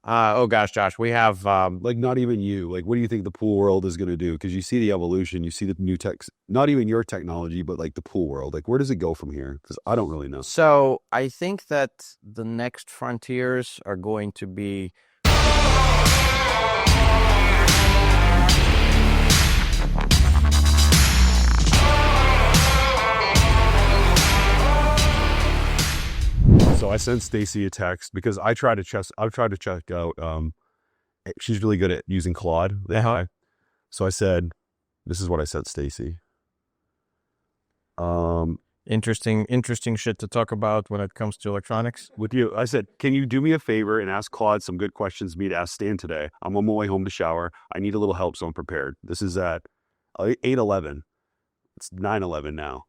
Oh gosh, Josh, we have Like, not even you. Like, what do you think the pool world is going to do? Because you see the evolution, you see the new tech, not even your technology, but like the pool world. Like, where does it go from here? Because I don't really know. so I think that the next frontiers are going to be So I sent Stacy a text because I've tried to check out, she's really good at using Claude, the AI. So I said, this is what I sent Stacy. interesting shit to talk about when it comes to electronics. With you, I said, can you do me a favor and ask Claude some good questions for me to ask Stan today? I'm on my way home to shower. I need a little help, so I'm prepared. This is at 8:11. It's 9:11 now.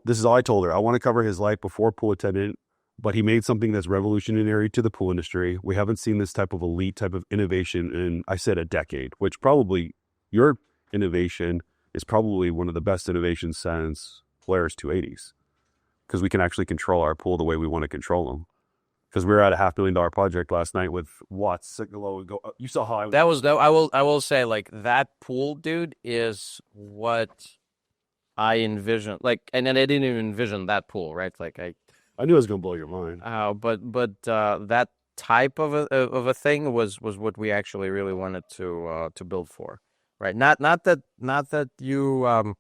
This is all I told her. I want to cover his life before pool attendant, but he made something that's revolutionary to the pool industry. We haven't seen this type of elite type of innovation in, I said, a decade, which probably your innovation is probably one of the best innovations since Polaris 280s, because we can actually control our pool the way we want to control them. Because we were at a $500,000 project last night with Watts. You saw how I That was I will say, like, that pool, dude, is what I envisioned. Like, and then I didn't even envision that pool, right? Like knew it was going to blow your mind. but that type of a thing was what we actually really wanted to build for, right? Not that you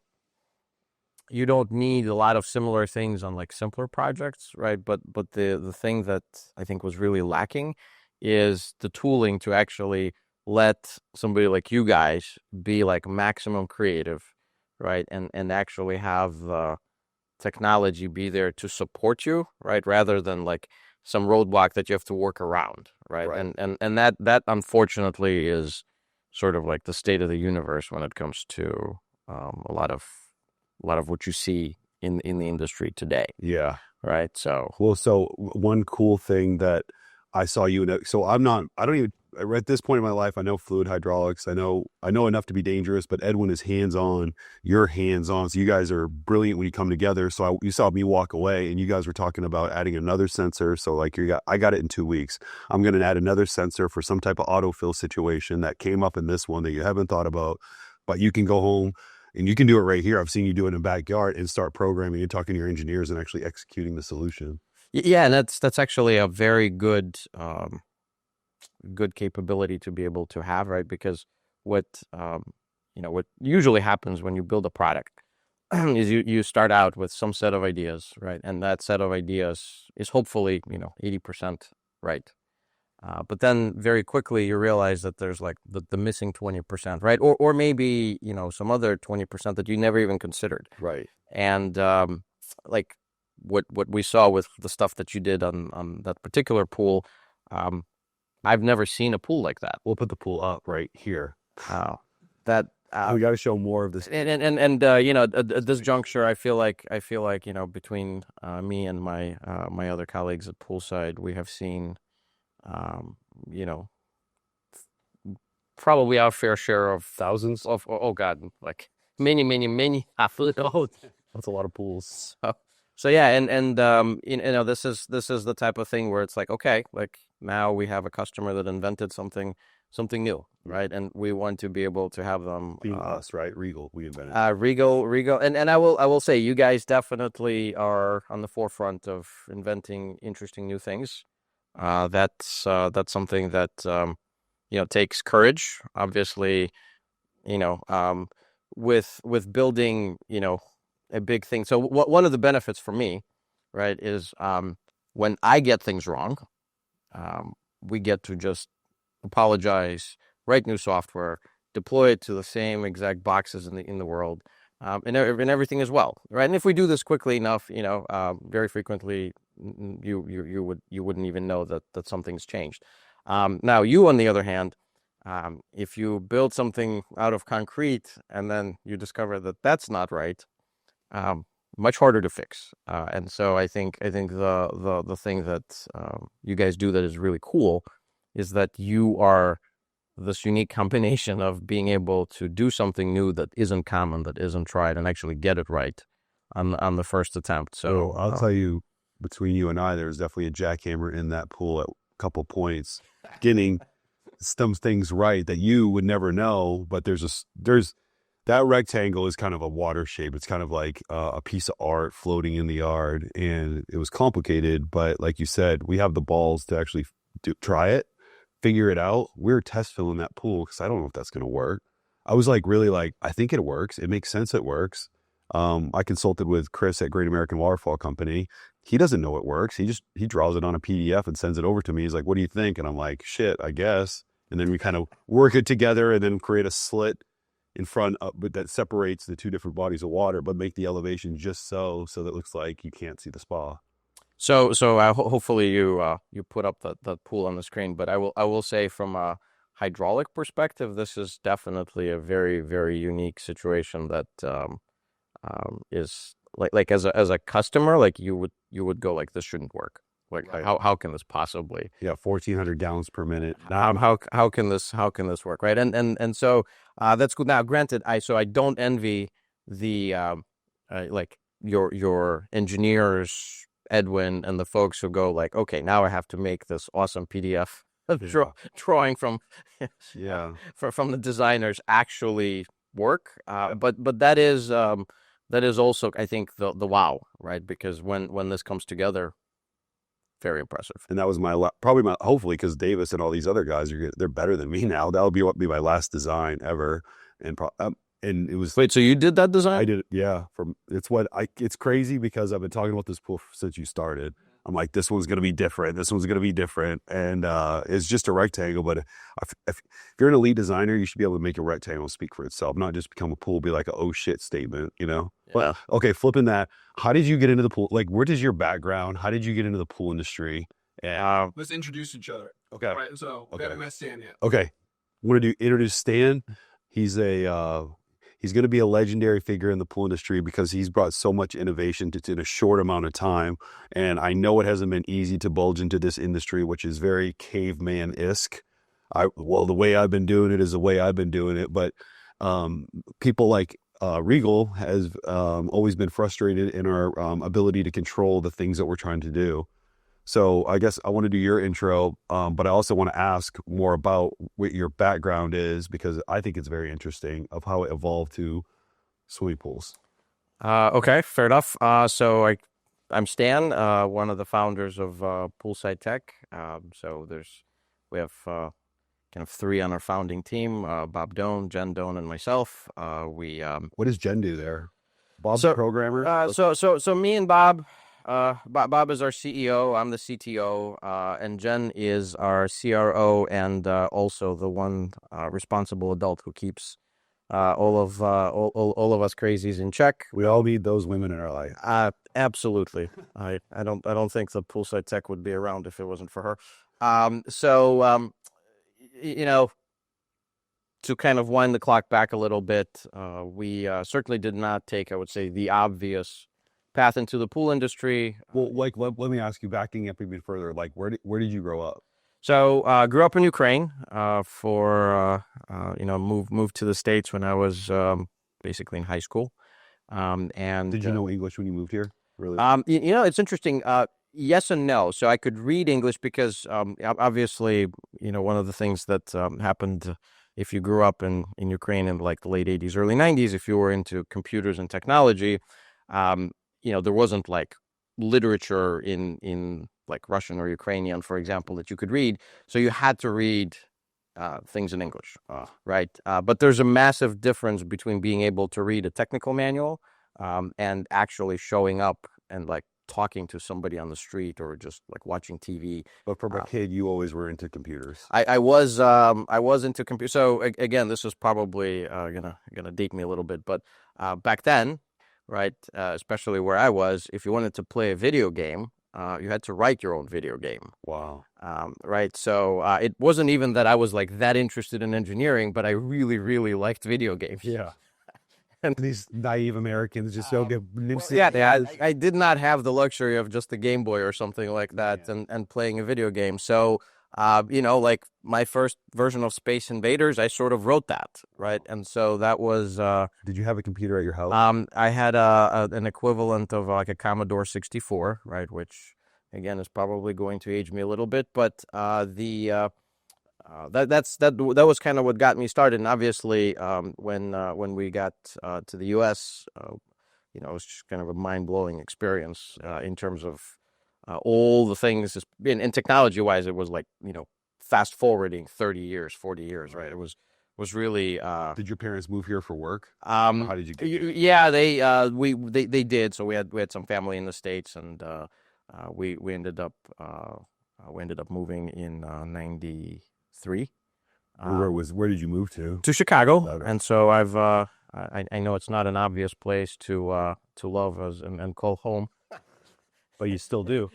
don't need a lot of similar things on like simpler projects, right? But the thing that I think was really lacking is the tooling to actually let somebody like you guys be like maximum creative, right? And actually have the technology be there to support you, right? Rather than like some roadblock that you have to work around, right? Right. And that unfortunately is sort of like the state of the universe when it comes to a lot of what you see in the industry today. Yeah. Right. So, Well, so one cool thing that I saw you in, so I don't even, at this point in my life, I know fluid hydraulics. I know enough to be dangerous, but Edwin is hands-on, you're hands-on. So you guys are brilliant when you come together. So you saw me walk away and you guys were talking about adding another sensor. So like I got it in 2 weeks. I'm going to add another sensor for some type of autofill situation that came up in this one that you haven't thought about, but you can go home and you can do it right here. I've seen you do it in the backyard and start programming and talking to your engineers and actually executing the solution. yeah, and that's actually a very good capability to be able to have, right? Because what what usually happens when you build a product is you start out with some set of ideas, right? And that set of ideas is hopefully 80% right. But then very quickly you realize that there's like the missing 20%, right? Or maybe some other 20% that you never even considered. Right. And like what we saw with the stuff that you did on that particular pool, I've never seen a pool like that. We'll put the pool up right here. That we got to show more of this. And at this juncture, I feel like between me and my my other colleagues at Poolside, we have seen probably our fair share of Thousands of oh god, like many That's a lot of pools. So yeah, and this is the type of thing where it's like, okay, like now we have a customer that invented something new, right? And we want to be able to have them us, right? Regal, we invented. Regal, and I will say, you guys definitely are on the forefront of inventing interesting new things. That's something that takes courage, obviously. With building a big thing. So one of the benefits for me, right, is when I get things wrong, we get to just apologize, write new software, deploy it to the same exact boxes in the world, and everything is well, right? And if we do this quickly enough, very frequently you wouldn't even know that something's changed. Now you, on the other hand, if you build something out of concrete and then you discover that that's not right, much harder to fix. And so I think the thing that you guys do that is really cool is that you are this unique combination of being able to do something new that isn't common, that isn't tried, and actually get it right on the first attempt. So I'll tell you, between you and I, there's definitely a jackhammer in that pool couple points, getting some things right that you would never know. But there's that rectangle is kind of a water shape. It's kind of like a piece of art floating in the yard, and it was complicated. But like you said, we have the balls to actually try it, figure it out. We're test filling that pool because I don't know if that's going to work. I was like, really like, I think it works. It makes sense. It works. I consulted with Chris at Great American Waterfall Company. He doesn't know it works. He draws it on a PDF and sends it over to me. He's like, what do you think? And I'm like, shit, I guess. And then we kind of work it together and then create a slit in front of, but that separates the two different bodies of water, but make the elevation just so that it looks like you can't see the spa. So hopefully you put up the pool on the screen, but I will say from a hydraulic perspective, this is definitely a very, very unique situation that is like as a customer, like you would go like, this shouldn't work. Like, Right. how can this possibly? Yeah, 1,400 gallons per minute. How can this work, right? And so that's good. Now, granted, I don't envy the like your engineers, Edwin, and the folks who go like, okay, now I have to make this awesome PDF drawing from Yeah. from the designers actually work. But that is also, I think, the wow, right? Because when this comes together, very impressive. And that was hopefully, because Davis and all these other guys they're better than me now. That'll be my last design ever. And it was, Wait, so you did that design? I did it. Yeah. It's crazy because I've been talking about this pool since you started. I'm like, this one's going to be different. This one's going to be different. And it's just a rectangle. But if you're an elite designer, you should be able to make a rectangle speak for itself, not just become a pool, be like a oh shit statement, you know? Yeah. But okay, flipping that, how did you get into the pool? Like, where does your background? How did you get into the pool industry? And, Let's introduce each other. okay. All right, so we Okay. haven't met Stan yet. Okay. I'm going to introduce Stan. He's he's going to be a legendary figure in the pool industry because he's brought so much innovation in a short amount of time. And I know it hasn't been easy to bulge into this industry, which is very caveman-esque. The way I've been doing it is the way I've been doing it. But people like Regal has always been frustrated in our ability to control the things that we're trying to do. So I guess I want to do your intro, but I also want to ask more about what your background is, because I think it's very interesting of how it evolved to swimming pools. Okay, fair enough. So I'm Stan, one of the founders of Poolside Tech. So we have kind of three on our founding team: Bob Doan, Jen Doan, and myself. What does Jen do there? Bob's So, a programmer. So me and Bob. Bob is our CEO. I'm the CTO, and Jen is our CRO, and also the one responsible adult who keeps all of us crazies in check. We all need those women in our life. Absolutely. I don't think the Poolside Tech would be around if it wasn't for her. You know, to kind of wind the clock back a little bit, we certainly did not take, I would say, the obvious path into the pool industry. Well, like let me ask you, backing up even further, like where did you grow up? So grew up in Ukraine. Moved to the States when I was basically in high school. And did you know English when you moved here? Really? It's interesting. Yes and no. So I could read English because obviously, one of the things that happened if you grew up in Ukraine in like the late 80s, early 90s, if you were into computers and technology, there wasn't like literature in like Russian or Ukrainian, for example, that you could read. So you had to read things in English, right? But there's a massive difference between being able to read a technical manual and actually showing up and like talking to somebody on the street or just like watching TV. But from a kid, you always were into computers. I was into computers. So again, this is probably gonna date me a little bit, but back then, right, especially where I was, if you wanted to play a video game, you had to write your own video game. Wow. Right. So it wasn't even that I was like that interested in engineering, but I really, really liked video games. Yeah. And these naive Americans just don't get. I did not have the luxury of just a Game Boy or something like that and playing a video game. So, like my first version of Space Invaders, I sort of wrote that, right? And so that was. Did you have a computer at your house? I had an equivalent of like a Commodore 64, right, which again, is probably going to age me a little bit, but that was kind of what got me started. And obviously, when we got to the U.S., it was just kind of a mind-blowing experience in terms of all the things. And technology-wise, it was like, fast forwarding 30 years, 40 years, right? It was really. Did your parents move here for work? Or how did you get here? Yeah, they did. So we had some family in the States, and we ended up moving in '93 Where did you move to? to Chicago. Okay. And so I know it's not an obvious place to love as and call home, but you still do.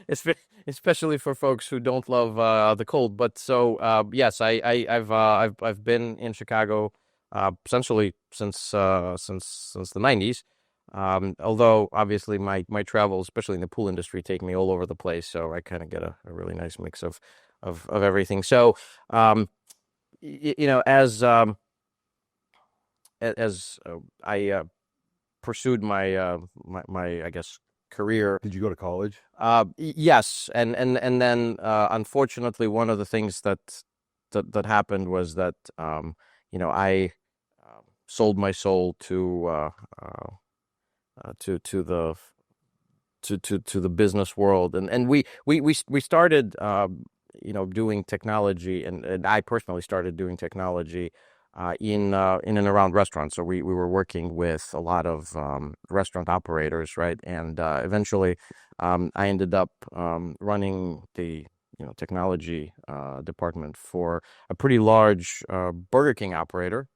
Especially for folks who don't love the cold. But so yes, I've been in Chicago essentially since the '90s. Although obviously my travels, especially in the pool industry, take me all over the place, so I kind of get a really nice mix of everything. So as I pursued my I guess career. Did you go to college? Yes, and then unfortunately, one of the things that happened was that I sold my soul to the business world, and we started doing technology, and I personally started doing technology in and around restaurants. So we were working with a lot of restaurant operators, right? And eventually, I ended up running the technology department for a pretty large Burger King operator,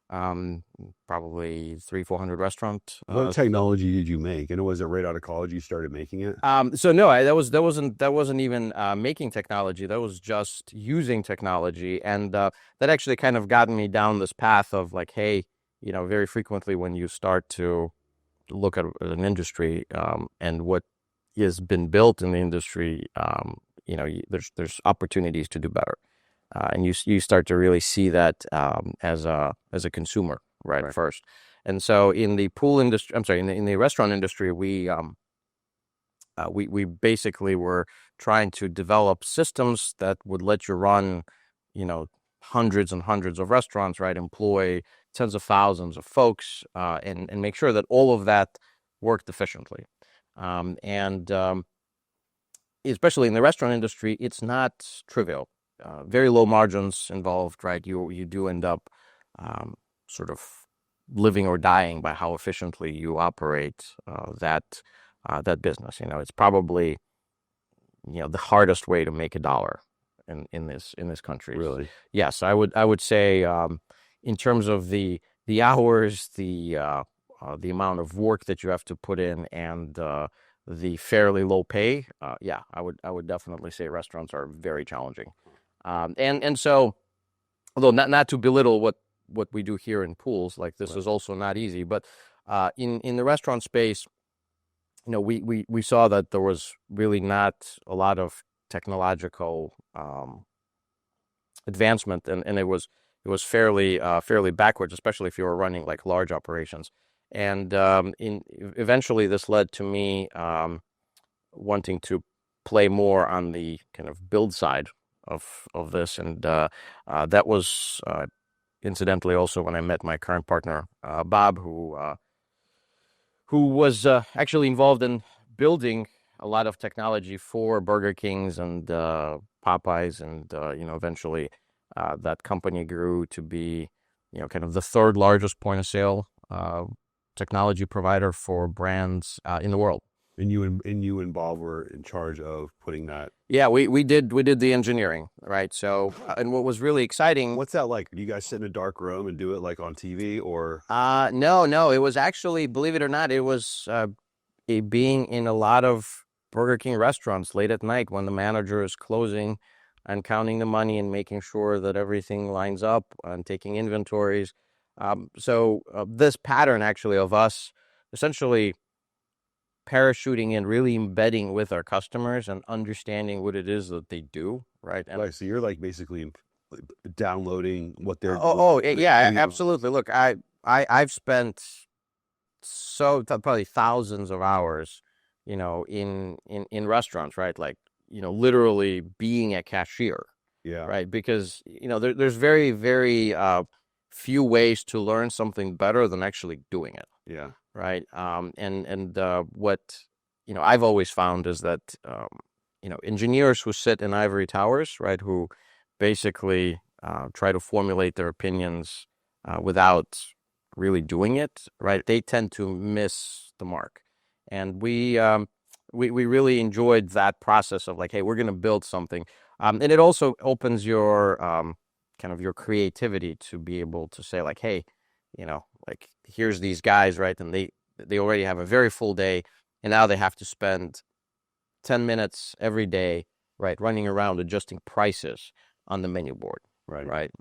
probably 300-400 restaurant. What technology did you make? And was it right out of college you started making it? So no, that wasn't even making technology. That was just using technology, and that actually kind of gotten me down this path of like, hey, very frequently when you start to look at an industry and what has been built in the industry, there's opportunities to do better, and you start to really see that as a consumer, right? First. And so in the pool industry, I'm sorry, in the restaurant industry, we basically were trying to develop systems that would let you run, hundreds and hundreds of restaurants, right? Employ tens of thousands of folks, and make sure that all of that worked efficiently. And especially in the restaurant industry, it's not trivial. Very low margins involved, right? You do end up sort of living or dying by how efficiently you operate that business. It's probably the hardest way to make a dollar in this country. Really? Yes, I would say in terms of the hours, the amount of work that you have to put in, and the fairly low pay. Yeah, I would definitely say restaurants are very challenging. And so, although not to belittle what we do here in pools, like this is also not easy, but in the restaurant space, we saw that there was really not a lot of technological advancement, and it was fairly backwards, especially if you were running like large operations. And eventually, this led to me wanting to play more on the kind of build side of this, and that was incidentally also when I met my current partner, Bob, who was actually involved in building a lot of technology for Burger Kings and Popeyes, and eventually that company grew to be kind of the third largest point of sale technology provider for brands in the world. And you and Bob were in charge of putting that. Yeah, we did the engineering, right? So and what was really exciting. What's that like? Do you guys sit in a dark room and do it like on TV, or? No. It was actually, believe it or not, it was being in a lot of Burger King restaurants late at night when the manager is closing and counting the money and making sure that everything lines up and taking inventories. So this pattern actually of us essentially parachuting in, really embedding with our customers and understanding what it is that they do, right? And Right, so you're like basically downloading what they're. Yeah, absolutely. Look, I've spent probably thousands of hours, in restaurants, right? Like literally being a cashier, Yeah. right? Because there's very, very few ways to learn something better than actually doing it, Yeah. right? And what I've always found is that engineers who sit in ivory towers, right, who basically try to formulate their opinions without really doing it, right, they tend to miss the mark. And we really enjoyed that process of like, hey, we're going to build something, and it also opens your kind of your creativity to be able to say like, hey, like here's these guys, right, and they already have a very full day, and now they have to spend 10 minutes every day, right, running around adjusting prices on the menu board, Right. right?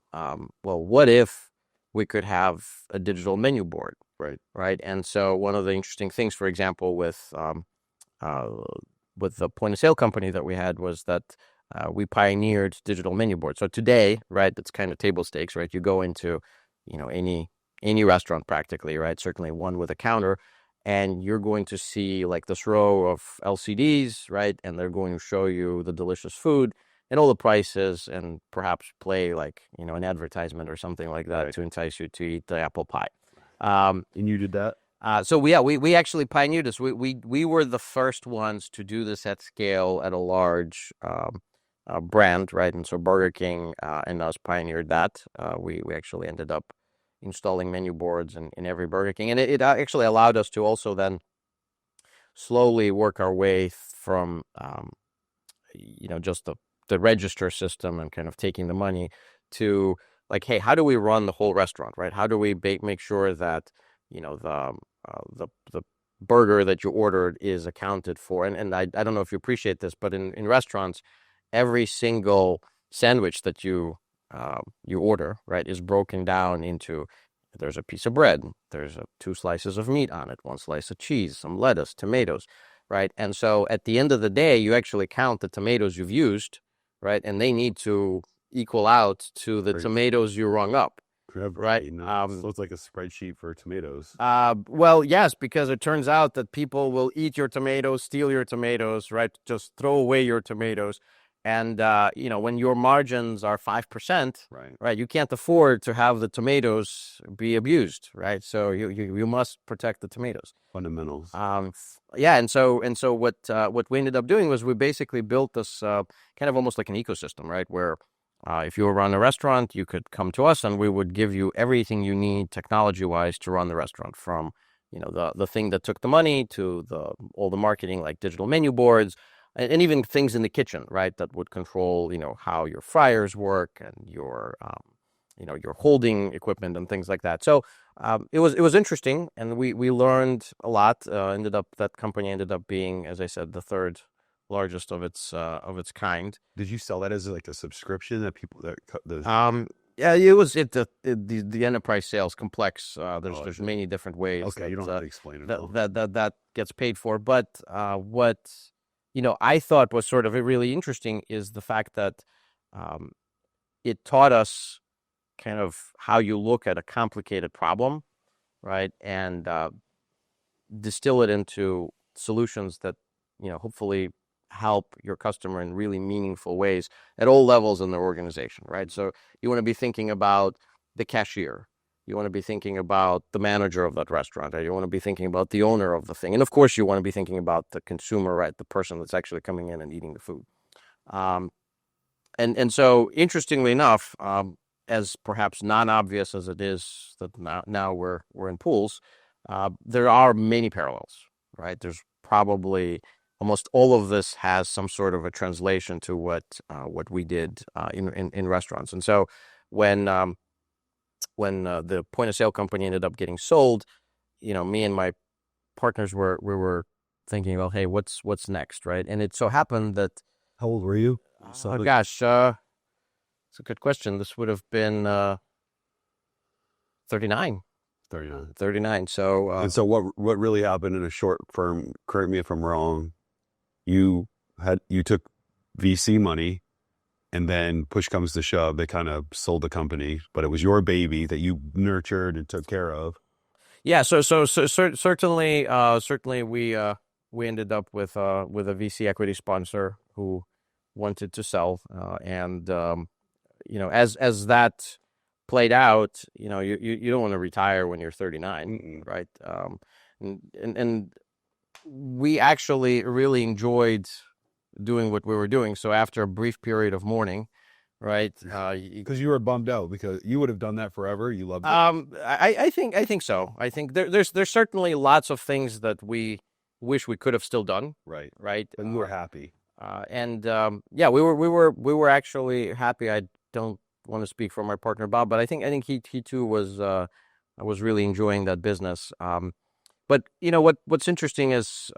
Well, what if we could have a digital menu board, Right. right? And so one of the interesting things, for example, uh, with the point of sale company that we had was that we pioneered digital menu boards. So today, right, it's kind of table stakes, right? You go into, any restaurant practically, right? Certainly one with a counter, and you're going to see like this row of LCDs, right? And they're going to show you the delicious food and all the prices, and perhaps play like an advertisement or something like that Right. to entice you to eat the apple pie. Um, And you did that? so we actually pioneered this. We were the first ones to do this at scale at a large brand, right? And so Burger King and us pioneered that. We actually ended up installing menu boards in every Burger King, and it actually allowed us to also then slowly work our way from just the register system and kind of taking the money to like, hey, how do we run the whole restaurant, right? How do we make sure that the burger that you ordered is accounted for? And I don't know if you appreciate this, but in restaurants, every single sandwich that you order, right, is broken down into, there's a piece of bread, there's two slices of meat on it, one slice of cheese, some lettuce, tomatoes, right? And so at the end of the day, you actually count the tomatoes you've used, right? And they need to equal out to the Crazy. tomatoes you rung up, right? So it's like a spreadsheet for tomatoes. Well, yes, because it turns out that people will eat your tomatoes, steal your tomatoes, right? Just throw away your tomatoes. And, when your margins are 5%, Right. right, you can't afford to have the tomatoes be abused, right? So you must protect the tomatoes. Fundamentals. Yeah, and so what we ended up doing was we basically built this kind of almost like an ecosystem, right? Where if you were run a restaurant, you could come to us, and we would give you everything you need technology-wise to run the restaurant, from the thing that took the money to all the marketing like digital menu boards, and even things in the kitchen, right? That would control how your fryers work and your holding equipment and things like that. So it was interesting, and we learned a lot. That company ended up being, as I said, the third largest of its kind. Did you sell that as like a subscription that people that the Yeah, it was the enterprise sales complex. There's see. many different ways Okay, you don't have to explain it all. that gets paid for. But what I thought was sort of really interesting is the fact that um, it taught us kind of how you look at a complicated problem, right? And distill it into solutions that hopefully help your customer in really meaningful ways at all levels in their organization, right? So you want to be thinking about the cashier, you want to be thinking about the manager of that restaurant, right? You want to be thinking about the owner of the thing, and of course you want to be thinking about the consumer, right? The person that's actually coming in and eating the food. um, and so interestingly enough, as perhaps non-obvious as it is that now we're in pools, there are many parallels, right? There's probably almost all of this has some sort of a translation to what we did in restaurants. And so when the point of sale company ended up getting sold, me and my partners we were thinking about, hey, what's next, right? And it so happened that, How old were you? oh gosh, it's a good question. This would have been 39. 39. 39. So And so what really happened in a short firm, correct me if I'm wrong, you took VC money, and then push comes to shove, they kind of sold the company, but it was your baby that you nurtured and took care of. yeah, certainly we ended up with a VC equity sponsor who wanted to sell, and as that played out, you don't want to retire when you're 39, Mm-mm. right? And we actually really enjoyed doing what we were doing. So after a brief period of mourning, right? Because you were bummed out because you would have done that forever. You loved it. I think so. I think there's certainly lots of things that we wish we could have still done, Right. right? But you were happy. And yeah, we were actually happy. I don't want to speak for my partner Bob, but I think he too was really enjoying that business. But what's interesting is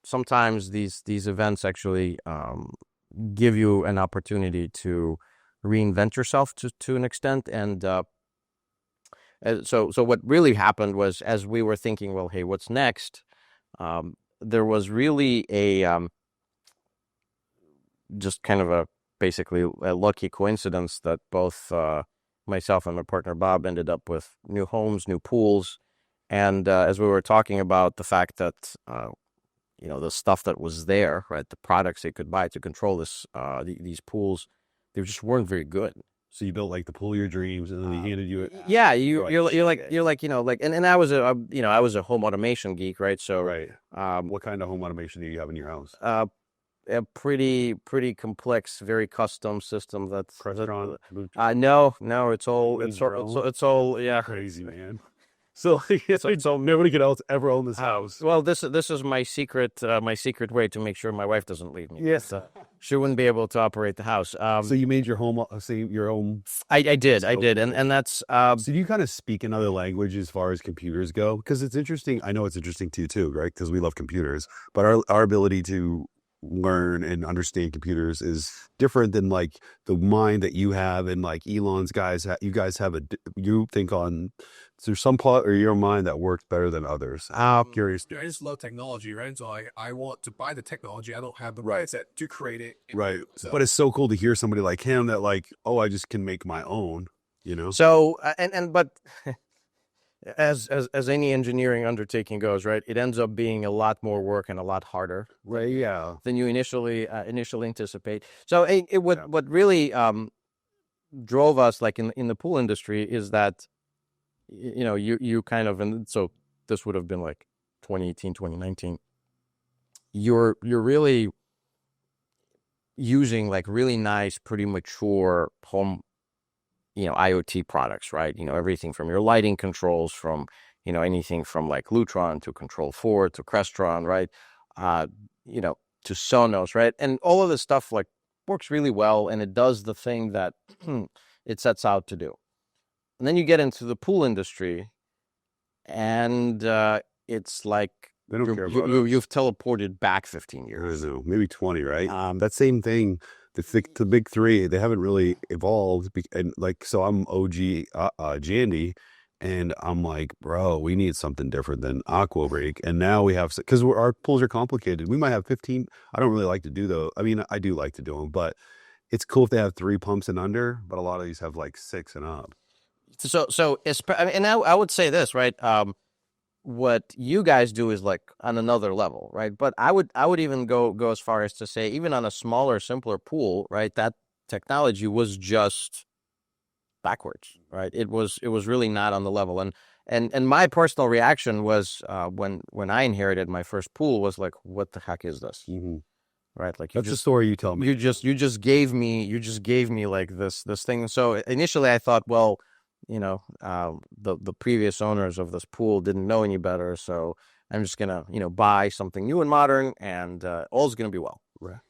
sometimes these events actually give you an opportunity to reinvent yourself to an extent. And so what really happened was, as we were thinking, well, hey, what's next? There was really a just kind of a basically a lucky coincidence that both myself and my partner Bob ended up with new homes, new pools. And as we were talking about the fact that the stuff that was there, right, the products they could buy to control these pools, they just weren't very good. So you built like the pool of your dreams, and then they handed you it. Yeah, and I was I was a home automation geek, right? So Right. What kind of home automation do you have in your house? A pretty complex, very custom system Crestron? no, it's all Made your own? it's all yeah. Crazy, man. So, so nobody could else ever own this house. Well, this is my secret way to make sure my wife doesn't leave me. Yes. She wouldn't be able to operate the house. So you made your home, your own. I did, and that's So do you kind of speak another language as far as computers go? Because it's interesting. I know it's interesting to you too, right? Because we love computers, but our ability to learn and understand computers is different than like the mind that you have and like Elon's guys. You guys have you think on. There's some part of your mind that works better than others. Curious. I just love technology, right? So I want to buy the technology. I don't have the Right. mindset to create it. Right. So, But it's so cool to hear somebody like him that like, oh, I just can make my own, so but as any engineering undertaking goes, right, it ends up being a lot more work and a lot harder, Right. Yeah. than you initially anticipate. So what really drove us, like in the pool industry, is that you kind of, and so this would have been like 2018, 2019. You're really using like really nice, pretty mature home, IoT products, right? Everything from your lighting controls, from anything from like Lutron to Control4 to Crestron, right? To Sonos, right? And all of this stuff like works really well, and it does the thing that it sets out to do. And then you get into the pool industry, and it's like They don't care about you've teleported back 15 I years. don't know, maybe 20, right? That same thing, the big three, they haven't really evolved. And like, so I'm OG Jandy, and I'm like, bro, we need something different than Aqua Rig. And now we have, because our pools are complicated. We might have 15. I don't really like to do those. I mean, I do like to do them, but it's cool if they have 3 pumps and under, but a lot of these have like 6 and up. So and I would say this, right? What you guys do is like on another level, right? But I would even go as far as to say, even on a smaller, simpler pool, right, that technology was just backwards, right? It was really not on the level. And my personal reaction was when I inherited my first pool was like, what the heck is this? Mm-hmm. Right? Like, that's the story you tell me. You just gave me like this thing. So initially I thought, well, the previous owners of this pool didn't know any better, so I'm just gonna buy something new and modern, and all's gonna be well,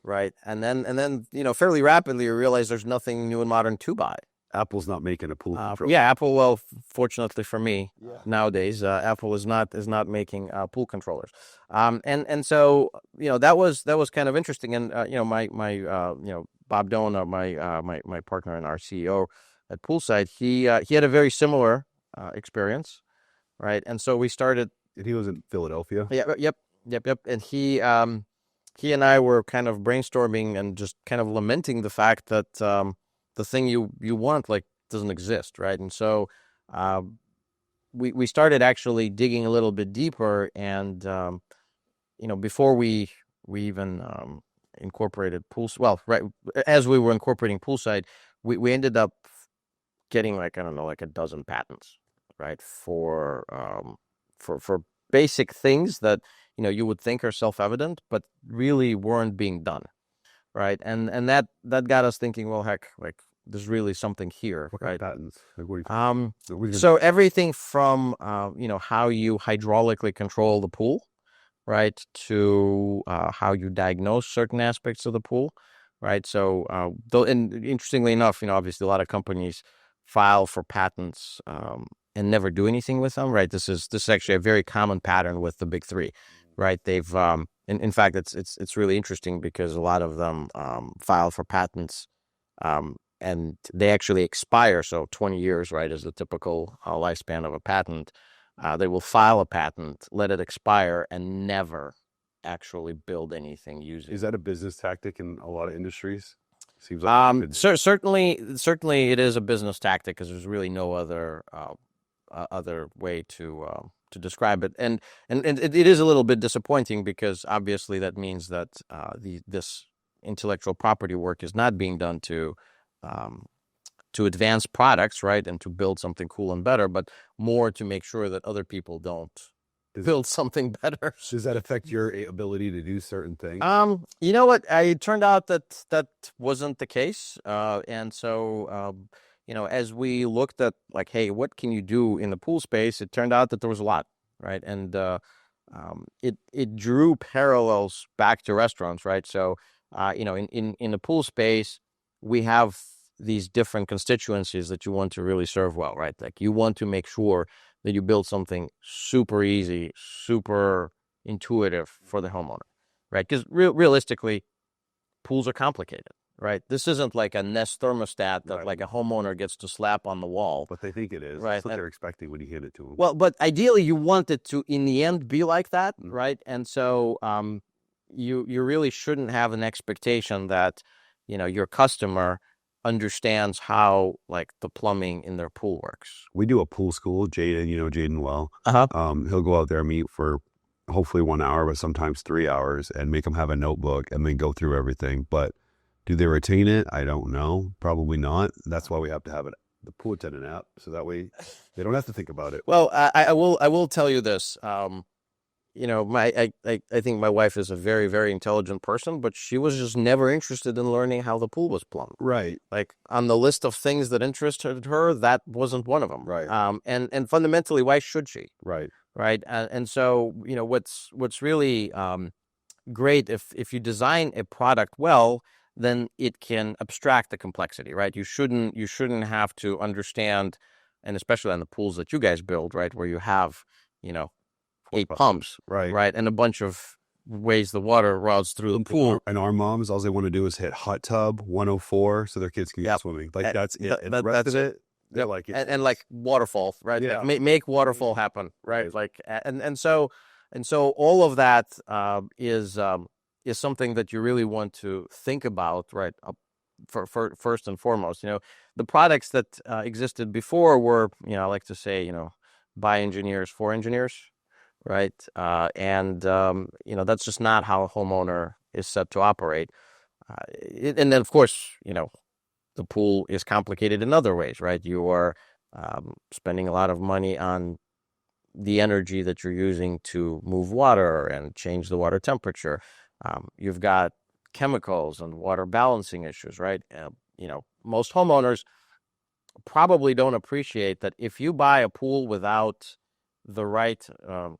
right? And then fairly rapidly you realize there's nothing new and modern to buy. Apple's not making a pool controller. Yeah, Apple. Well, fortunately for me, nowadays Apple is not making pool controllers. And so that was kind of interesting. And my Bob Dona, my partner and our CEO at Poolside, he had a very similar experience, right? And so we started. And he was in Philadelphia. Yeah. Yep. And he and I were kind of brainstorming and just kind of lamenting the fact that the thing you want like doesn't exist, right? And so we started actually digging a little bit deeper, and before we even incorporated well, right as we were incorporating Poolside, we ended up getting like, I don't know, like a dozen patents, right? For basic things that, you would think are self-evident, but really weren't being done, right? And that got us thinking, well, heck, like there's really something here, What kind right? of patents? Like, what are you So everything from how you hydraulically control the pool, right, to how you diagnose certain aspects of the pool, right? So, though, and interestingly enough, obviously a lot of companies file for patents and never do anything with them, right? This is actually a very common pattern with the big three, right? They've in fact, it's really interesting because a lot of them file for patents and they actually expire. So 20 years, right, is the typical lifespan of a patent. They will file a patent, let it expire, and never actually build anything using Is it. that a business tactic in a lot of industries? Seems like Certainly it is a business tactic because there's really no other way to describe it, and it is a little bit disappointing because obviously that means that this intellectual property work is not being done um, to advance products, right, and to build something cool and better, but more to make sure that other people don't build something better. Does that affect your ability to do certain things? You know what? It turned out that wasn't the case, and so as we looked at like, hey, what can you do in the pool space? It turned out that there was a lot, right, and it drew parallels back to restaurants, right? So, in the pool space, we have these different constituencies that you want to really serve well, right? Like you want to make sure that you build something super easy, super intuitive for the homeowner, right? Because realistically, pools are complicated, right? This isn't like a Nest thermostat that like a homeowner gets to slap on the wall. But they think it is. Right. That's what they're expecting when you hand it to them. Well, but ideally you want it to, in the end, be like that, right? And so you really shouldn't have an expectation that, your customer understands how like the plumbing in their pool works. We do a pool school. Jaden, Jaden well. Uh-huh. He'll go out there and meet for hopefully 1 hour, but sometimes 3 hours, and make them have a notebook and then go through everything. But do they retain it? I don't know. Probably not. That's why we have to have the pool attendant app, so that way they don't have to think about it. Well, I will tell you this. I think my wife is a very, very intelligent person, but she was just never interested in learning how the pool was plumbed. Right. Like on the list of things that interested her, that wasn't one of them. Right. And fundamentally, why should she? Right. Right. And so, what's really great if you design a product well, then it can abstract the complexity, right? You shouldn't have to understand, and especially on the pools that you guys build, right, where you have, 8 pumps, right, and a bunch of ways the water routes through the pool. And our moms, all they want to do is hit hot tub 104 so their kids can get swimming. Like that's it. And the rest of it, they're like it. And like waterfall, right? Yeah. Like, make waterfall happen, right? Like and so all of that is something that you really want to think about, right? For first and foremost, the products that existed before were, I like to say, by engineers for engineers, right? And that's just not how a homeowner is set to operate. And then, of course, the pool is complicated in other ways, right? You are spending a lot of money on the energy that you're using to move water and change the water temperature. You've got chemicals and water balancing issues, right? Most homeowners probably don't appreciate that if you buy a pool without the right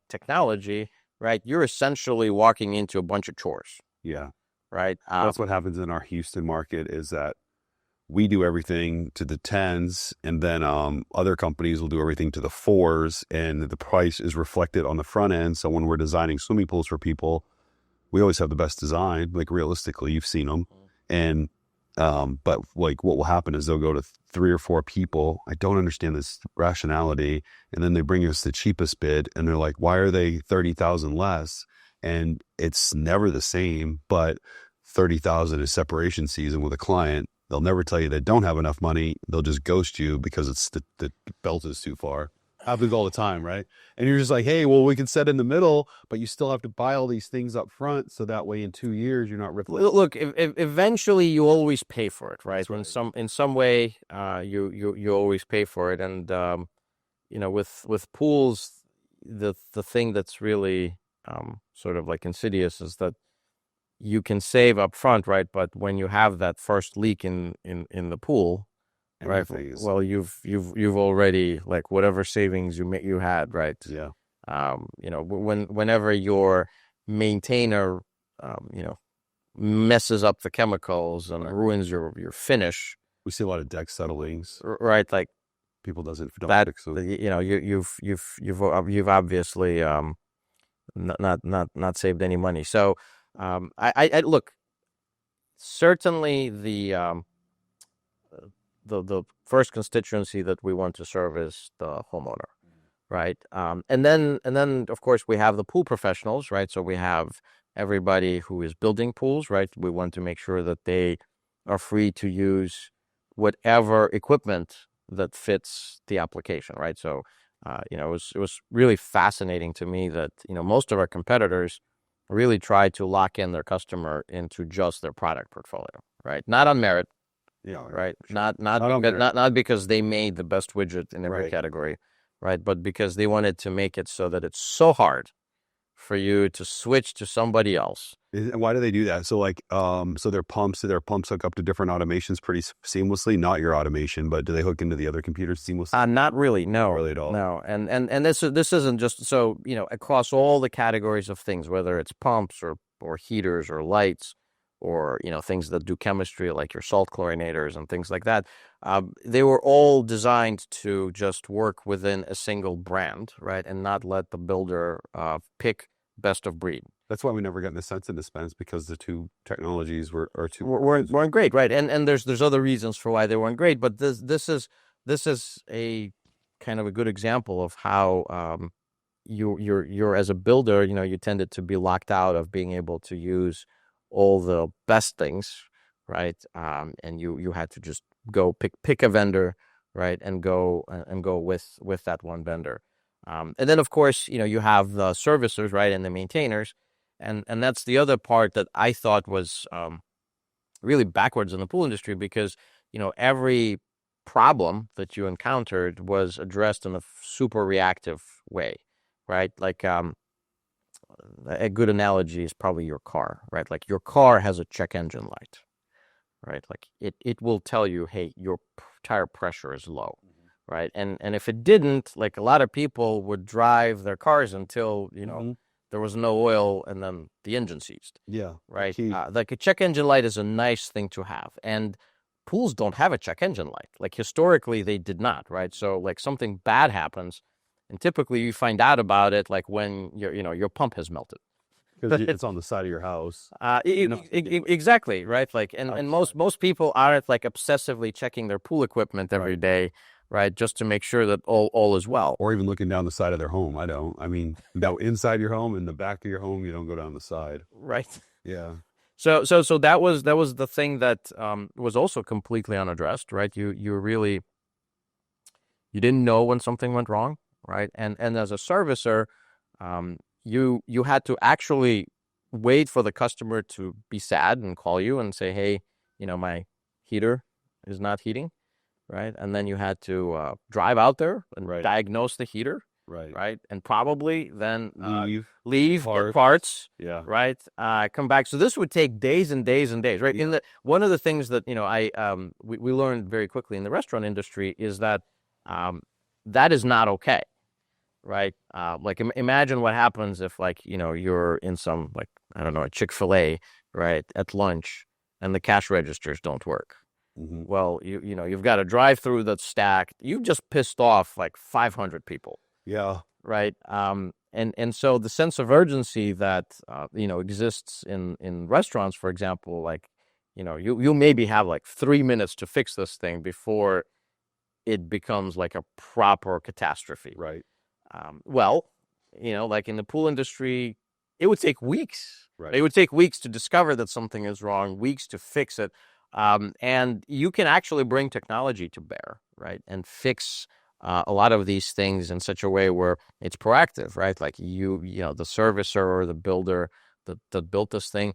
technology, right, you're essentially walking into a bunch of chores. Yeah. Right. That's what happens in our Houston market is that we do everything to the 10s, and then other companies will do everything to the 4s, and the price is reflected on the front end. So when we're designing swimming pools for people, we always have the best design. Like realistically, you've seen them, and but like what will happen is they'll go to 3 or 4 people. I don't understand this rationality, and then they bring us the cheapest bid, and they're like, "Why are they 30,000 less?" And it's never the same, but 30,000 is separation season with a client. They'll never tell you they don't have enough money. They'll just ghost you because it's the belt is too far. Happens all the time, right? And you're just like, hey, well, we can set in the middle, but you still have to buy all these things up front, so that way in 2 years you're not ripping. Look, eventually you always pay for it, right? That's right. In some way, you always pay for it, and with pools, the thing that's really sort of like insidious is that you can save up front, right? But when you have that first leak in the pool, right? Everything is, Well, you've already, like, whatever savings you had, right? yeah. Whenever your maintainer, messes up the chemicals and Right. ruins your finish, We see a lot of deck settlings. right? Like People don't that, fix them. you've obviously not saved any money. So I look, certainly the first constituency that we want to serve is the homeowner, right? And then of course we have the pool professionals, right? So we have everybody who is building pools, right? We want to make sure that they are free to use whatever equipment that fits the application, right? So it was really fascinating to me that most of our competitors really try to lock in their customer into just their product portfolio, right? Not on merit, Yeah. right? Sure. Not because they made the best widget in every Right. category, right? But because they wanted to make it so that it's so hard for you to switch to somebody else. And why do they do that? So like, so their pumps hook up to different automations pretty seamlessly. Not your automation, but do they hook into the other computers seamlessly? Not really, no, Not really at all. no. And this isn't just so across all the categories of things, whether it's pumps or heaters or lights, or things that do chemistry like your salt chlorinators and things like that. They were all designed to just work within a single brand, right, and not let the builder pick best of breed. That's why we never got in the sense in dispense, because the two technologies weren't great, right? And there's other reasons for why they weren't great, but this is a kind of a good example of how you're as a builder, you tended to be locked out of being able to use all the best things, right? And you had to just go pick a vendor, right, and go with that one vendor. And then of course, you have the servicers, right, and the maintainers, and that's the other part that I thought was really backwards in the pool industry, because every problem that you encountered was addressed in a super reactive way, right? Like a good analogy is probably your car, right? Like your car has a check engine light, right? Like it will tell you, hey, your tire pressure is low, right? And if it didn't, like, a lot of people would drive their cars until there was no oil, and then the engine seized. Yeah. Right. Key. Like a check engine light is a nice thing to have, and pools don't have a check engine light. Like historically, they did not. Right. So like something bad happens, and typically you find out about it like when your pump has melted. Because it's on the side of your house. Exactly. Right. Like and most people aren't like obsessively checking their pool equipment every day. Right, just to make sure that all is well. Or even looking down the side of their home. I don't. I mean, now inside your home, in the back of your home, you don't go down the side. Right. Yeah. So that was the thing that was also completely unaddressed. Right. You didn't know when something went wrong. Right. And as a servicer, you had to actually wait for the customer to be sad and call you and say, hey, my heater is not heating. Right. And then you had to drive out there and diagnose the heater. Right. And probably then leave, get parts. Yeah. Right. Come back. So this would take days and days and days. Right. Yeah. One of the things that, we learned very quickly in the restaurant industry is that that is not okay. Right. Like imagine what happens if, like, you're in some, like, I don't know, a Chick-fil-A, right, at lunch, and the cash registers don't work. Mm-hmm. Well, you've got a drive-through that's stacked. You've just pissed off like 500 people. Yeah. Right. And so the sense of urgency that exists in restaurants, for example, like you maybe have like 3 minutes to fix this thing before it becomes like a proper catastrophe. Right. Well, like in the pool industry, it would take weeks. Right. It would take weeks to discover that something is wrong, weeks to fix it. And you can actually bring technology to bear, right, and fix a lot of these things in such a way where it's proactive, right? Like the servicer or the builder that built this thing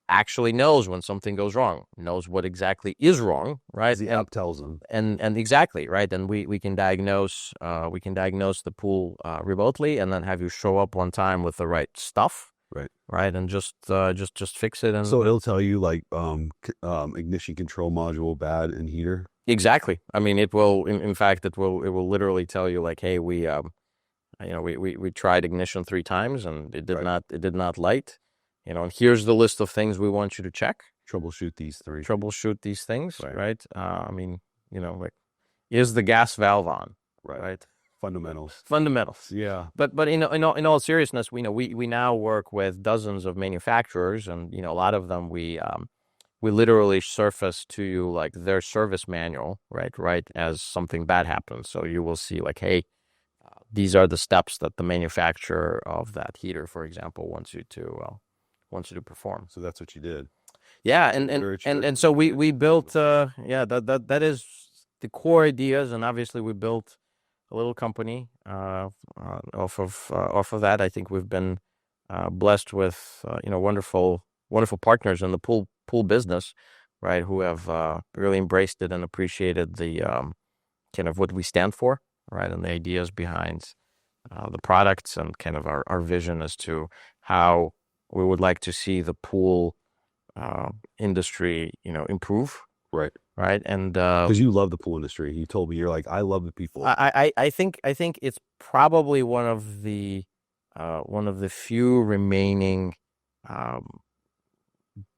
actually knows when something goes wrong, knows what exactly is wrong, right? The app tells them. And exactly, right? And we can diagnose the pool remotely, and then have you show up one time with the right stuff, right? And just fix it. And so it'll tell you like ignition control module bad and heater. Exactly. I mean, it will. In fact, it will literally tell you like, hey, we tried ignition 3 times and it did not light. And here's the list of things we want you to check. Troubleshoot these things, right? I mean, like, is the gas valve on? Right. Fundamentals. Yeah. But in all seriousness, we now work with dozens of manufacturers, and a lot of them we literally surface to you like their service manual, right as something bad happens. So you will see like, hey, these are the steps that the manufacturer of that heater, for example, wants you to perform. So that's what you did. Yeah, and so we built that is the core ideas, and obviously we built a little company off of that. I think we've been blessed with wonderful partners in the pool business, right, who have really embraced it and appreciated the kind of what we stand for, right, and the ideas behind the products, and kind of our vision as to how we would like to see the pool industry, improve. Right. And because you love the pool industry, you told me, you're like, I love the people. I think it's probably one of the few remaining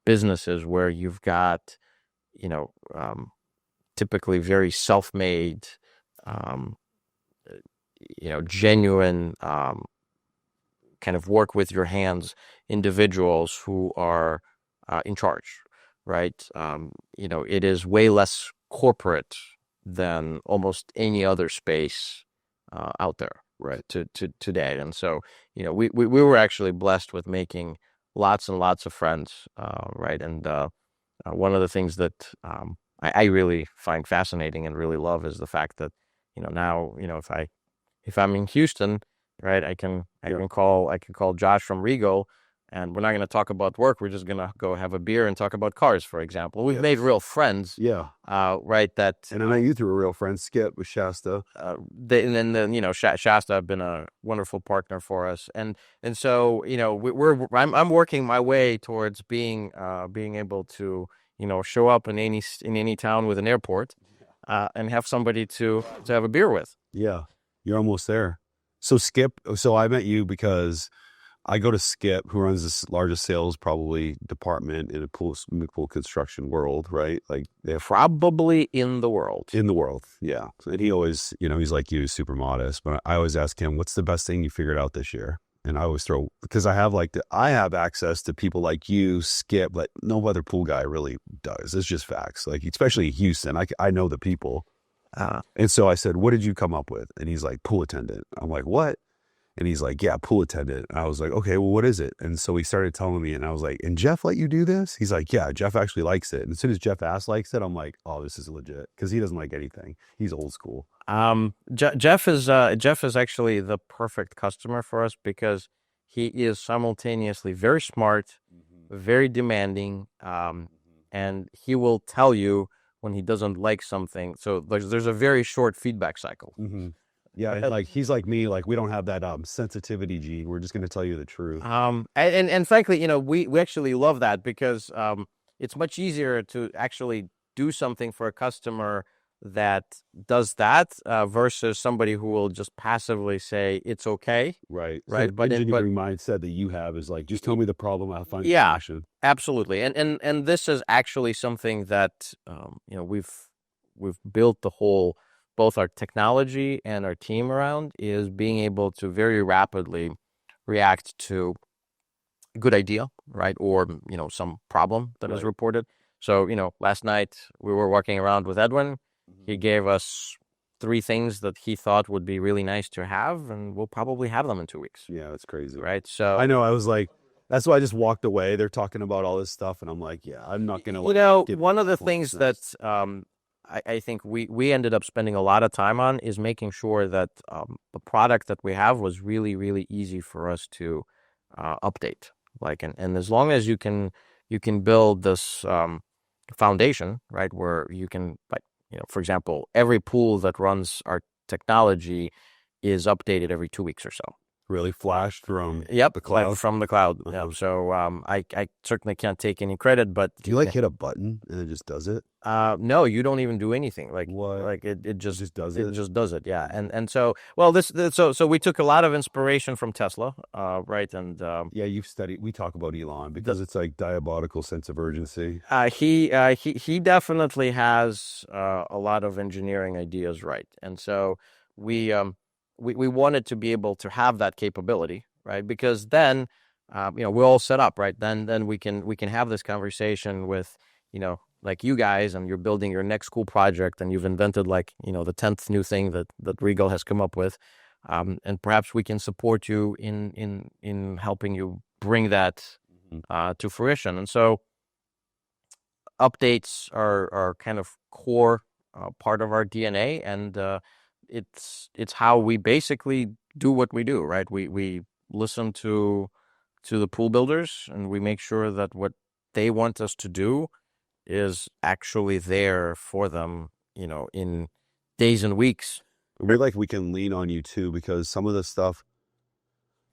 businesses where you've got, typically very self-made, genuine, kind of work with your hands individuals who are in charge, right? It is way less corporate than almost any other space out there, right? To today, and so we were actually blessed with making lots and lots of friends, right? And one of the things that I really find fascinating and really love is the fact that now if I'm in Houston, right, I can call Josh from Regal, and we're not going to talk about work. We're just going to go have a beer and talk about cars, for example. We've made real friends. Yeah. Right. And I met you through a real friend, Skip, with Shasta. And then Shasta have been a wonderful partner for us, and so I'm working my way towards being able to show up in any town with an airport, and have somebody to have a beer with. Yeah, you're almost there. So Skip, I met you because I go to Skip, who runs the largest sales probably department in a pool construction world, right? Like they have probably in the world. Yeah. And he always, he's like you, super modest. But I always ask him, what's the best thing you figured out this year? And I always throw, because I have access to people like you, Skip, like no other pool guy really does. It's just facts. Like, especially Houston, I know the people. And so I said, what did you come up with? And he's like, pool attendant. I'm like, what? And he's like, yeah, pool attendant. And I was like, okay, well, what is it? And so he started telling me, and I was like, and Jeff let you do this? He's like, yeah, Jeff actually likes it. And as soon as Jeff likes it, I'm like, oh, this is legit, because he doesn't like anything. He's old school. Jeff is actually the perfect customer for us, because he is simultaneously very smart, very demanding, and he will tell you when he doesn't like something. So there's a very short feedback cycle. Yeah, like he's like me, like we don't have that sensitivity gene. We're just going to tell you the truth. And frankly, we actually love that, because it's much easier to actually do something for a customer that does that versus somebody who will just passively say it's okay. Right. Right. So the engineering mindset that you have is like, just tell me the problem, I'll find a solution. Absolutely. And this is actually something that we've built both our technology and our team around, is being able to very rapidly react to a good idea, right? Or, some problem that is reported. So, last night we were walking around with Edwin. He gave us 3 things that he thought would be really nice to have, and we'll probably have them in 2 weeks. Yeah, that's crazy. Right. So I know, I was like, that's why I just walked away. They're talking about all this stuff, and I'm like, yeah, I'm not going to. one of the things that I think we ended up spending a lot of time on is making sure that the product that we have was really, really easy for us to update. Like, and as long as you can build this foundation, right, where you can, like, for example, every pool that runs our technology is updated every 2 weeks or so. Really flashed from Yep, the cloud. from the cloud. Uh-huh. Yep. So I certainly can't take any credit, but Do you like hit a button and it just does it? no, you don't even do anything. What? Like it just does it it? just does it. Yeah. And so, well, so we took a lot of inspiration from Tesla, right? And Yeah, you've studied. We talk about Elon the, because it's like diabolical sense of urgency. he definitely has a lot of engineering ideas, right? And so we we wanted to be able to have that capability, right? Because then we're all set up, right? Then we can have this conversation with like you guys, and you're building your next cool project, and you've invented like the 10th new thing that Regal has come up with, and perhaps we can support you in helping you bring that to fruition. And so updates are kind of core part of our DNA, and it's how we basically do what we do, right? We listen to the pool builders, and we make sure that what they want us to do is actually there for them, in days and weeks. We can lean on you too because some of the stuff.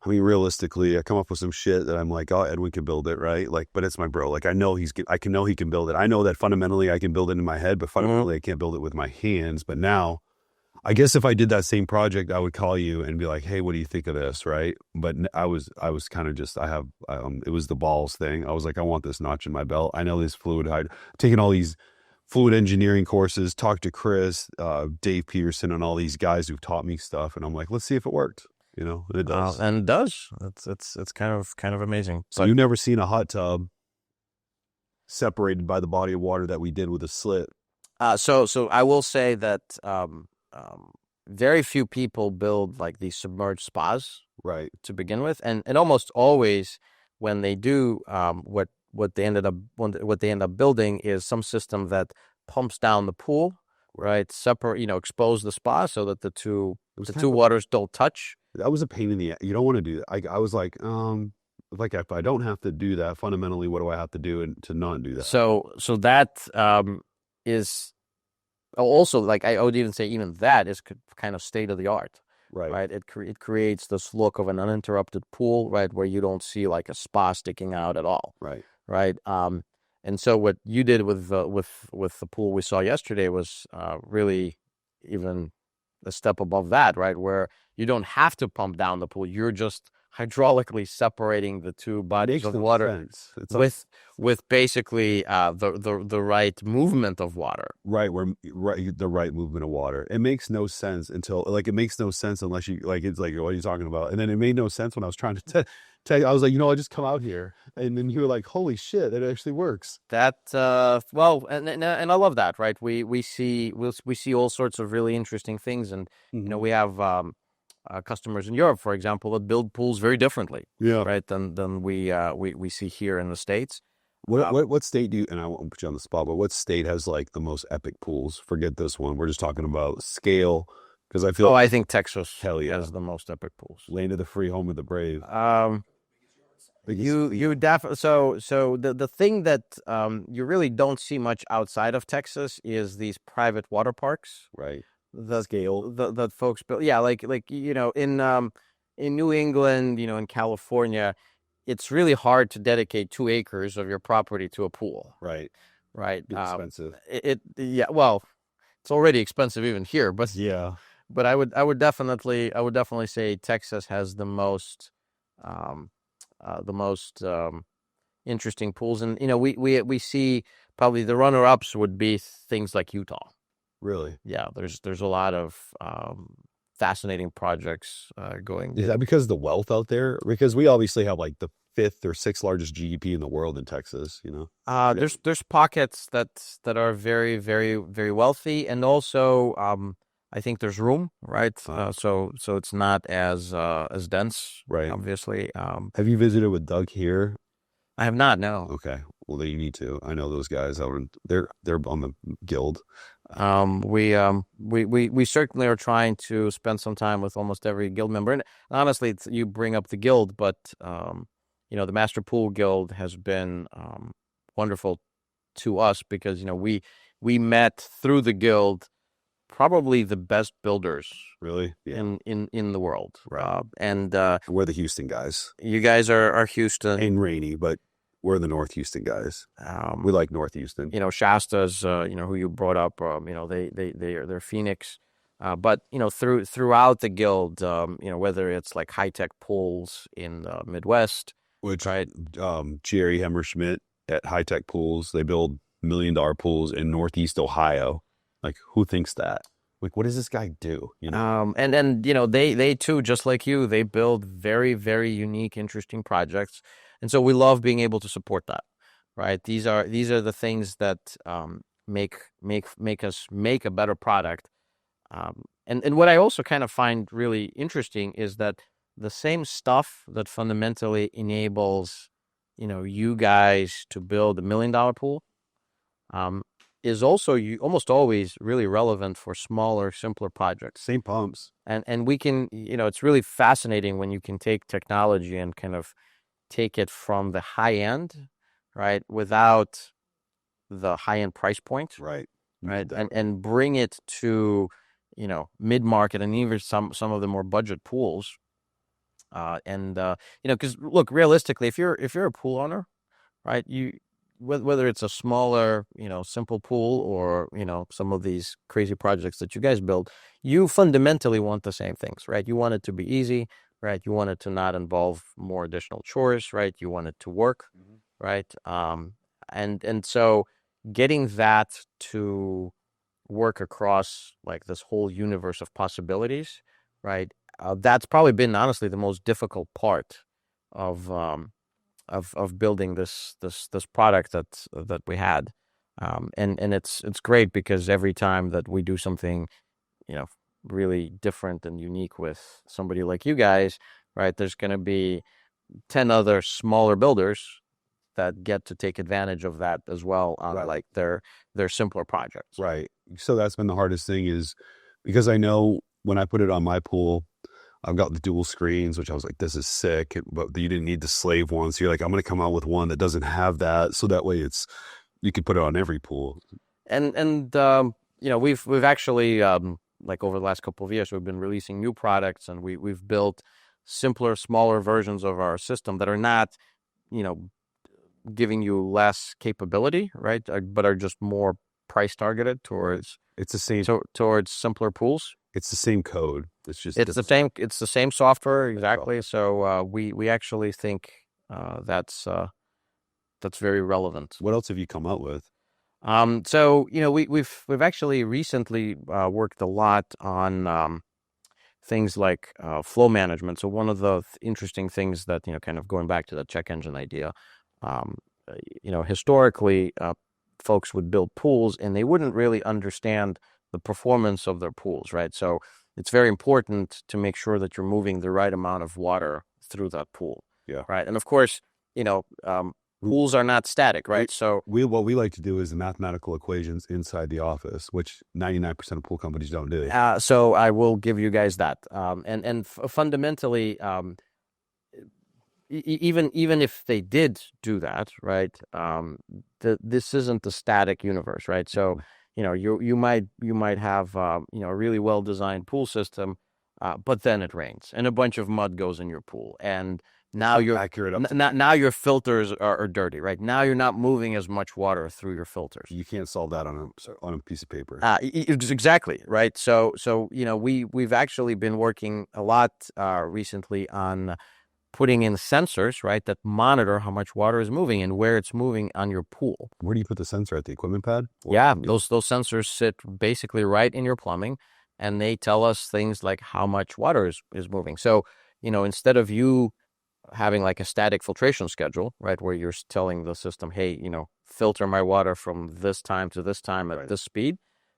I mean, realistically, I come up with some shit that I'm like, oh, Edwin can build it, right? Like, but it's my bro. Like, I know he can build it. I know that fundamentally I can build it in my head, but fundamentally I can't build it with my hands. But now, I guess if I did that same project, I would call you and be like, hey, what do you think of this, right? But I was kind of just, it was the balls thing. I was like, I want this notch in my belt. I know this fluid hyd. Taking all these fluid engineering courses, talked to Chris, Dave Peterson, and all these guys who've taught me stuff, and I'm like, let's see if it worked. And it does. And it does. It's kind of amazing. So you've never seen a hot tub separated by the body of water that we did with a slit. So I will say that very few people build like these submerged spas, right, to begin with, and almost always when they do, what they end up building is some system that pumps down the pool, right? Expose the spa so that the two waters don't touch. That was a pain in the. You don't want to do that. I was like if I don't have to do that, fundamentally, what do I have to do to not do that? So that is also, like, I would even say even that is kind of state of the art, right? It creates this look of an uninterrupted pool, right, where you don't see like a spa sticking out at all, right? And so what you did with the pool we saw yesterday was really even a step above that, right? Where you don't have to pump down the pool; you're just hydraulically separating the two bodies of water with basically the right movement of water. Right, the right movement of water. It makes no sense it makes no sense unless you it's like, what are you talking about? And then it made no sense when I was trying to tell you. I was like, I just come out here, and then you were like, holy shit, that actually works. That well, and I love that, right? We see all sorts of really interesting things, and we have customers in Europe, for example, that build pools very differently, right, than we see here in the States. What state do you, and I won't put you on the spot, but what state has like the most epic pools? Forget this one. We're just talking about scale, because I feel. Oh, I think Texas has the most epic pools. Land of the free, home of the brave. You definitely so the thing that you really don't see much outside of Texas is these private water parks, right? The scale that folks build, like in New England, in California, it's really hard to dedicate 2 acres of your property to a pool, right? Expensive. Well, it's already expensive even here, but but I would definitely say Texas has the most interesting pools, and we see probably the runner-ups would be things like Utah. Really? Yeah, there's a lot of fascinating projects going. Is that because of the wealth out there? Because we obviously have like the 5th or 6th largest GDP in the world in Texas. There's pockets that are very, very, very wealthy, and also I think there's room, right? So it's not as dense, right? Obviously. Have you visited with Doug here? I have not. No. Okay. Well, then you need to. I know those guys. They're on the guild. We certainly are trying to spend some time with almost every guild member. And honestly, you bring up the guild, but the Master Pool Guild has been wonderful to us because we met through the guild probably the best builders Really? Yeah. in the world. Right. And We're the Houston guys. you guys are Houston. And rainy, but we're the North Houston guys. We like North Houston. Shasta's, who you brought up, they're Phoenix. But throughout the guild, whether it's like high tech pools in the Midwest, Which right? Jerry Hemmerschmidt at High Tech Pools, they build $1 million pools in Northeast Ohio. Like, who thinks that? Like, what does this guy do? And they too, just like you, they build very, very unique, interesting projects, and so we love being able to support that. Right? These are the things that make us make a better product. And what I also kind of find really interesting is that the same stuff that fundamentally enables, you guys to build $1 million pool, is also almost always really relevant for smaller, simpler projects. Same pumps. And we can, it's really fascinating when you can take technology and kind of take it from the high end, right, without the high end price point, right, and bring it to mid market and even some of the more budget pools, because look, realistically, if you're a pool owner, right, whether it's a smaller simple pool or some of these crazy projects that you guys build, you fundamentally want the same things, right? You want it to be easy, right? You want it to not involve more additional chores, right? You want it to work, right? And so getting that to work across like this whole universe of possibilities, right? That's probably been honestly the most difficult part of building this product that we had, and it's great because every time that we do something, really different and unique with somebody like you guys, right? There's going to be 10 other smaller builders that get to take advantage of that as well on like their simpler projects. Right. So that's been the hardest thing, is because I know when I put it on my pool, I've got the dual screens, which I was like, this is sick, but you didn't need the slave one. So you're like, I'm going to come out with one that doesn't have that. So that way you could put it on every pool. And we've actually, like over the last couple of years, we've been releasing new products, and we've built simpler, smaller versions of our system that are not, giving you less capability, right? But are just more price targeted towards towards simpler pools. It's the same code. It's the same software, exactly. So we actually think that's very relevant. What else have you come out with? So we've actually recently worked a lot on things like flow management. So one of the interesting things that kind of going back to the check engine idea, historically folks would build pools and they wouldn't really understand the performance of their pools, right? So it's very important to make sure that you're moving the right amount of water through that pool. Yeah. Right. And of course, pools are not static, right? What we like to do is the mathematical equations inside the office, which 99% of pool companies don't do. So I will give you guys that. And fundamentally, even if they did do that, right? This isn't a static universe, right? So you might have a really well designed pool system, but then it rains and a bunch of mud goes in your pool, and now now your filters are dirty, right? Now you're not moving as much water through your filters. You can't solve that on a piece of paper. Exactly, right? So we've actually been working a lot recently on putting in sensors, right, that monitor how much water is moving and where it's moving on your pool. Where do you put the sensor, at the equipment pad? Yeah, those sensors sit basically right in your plumbing, and they tell us things like how much water is moving. So, instead of you having like a static filtration schedule, right, where you're telling the system, hey, filter my water from this time to this time at this speed,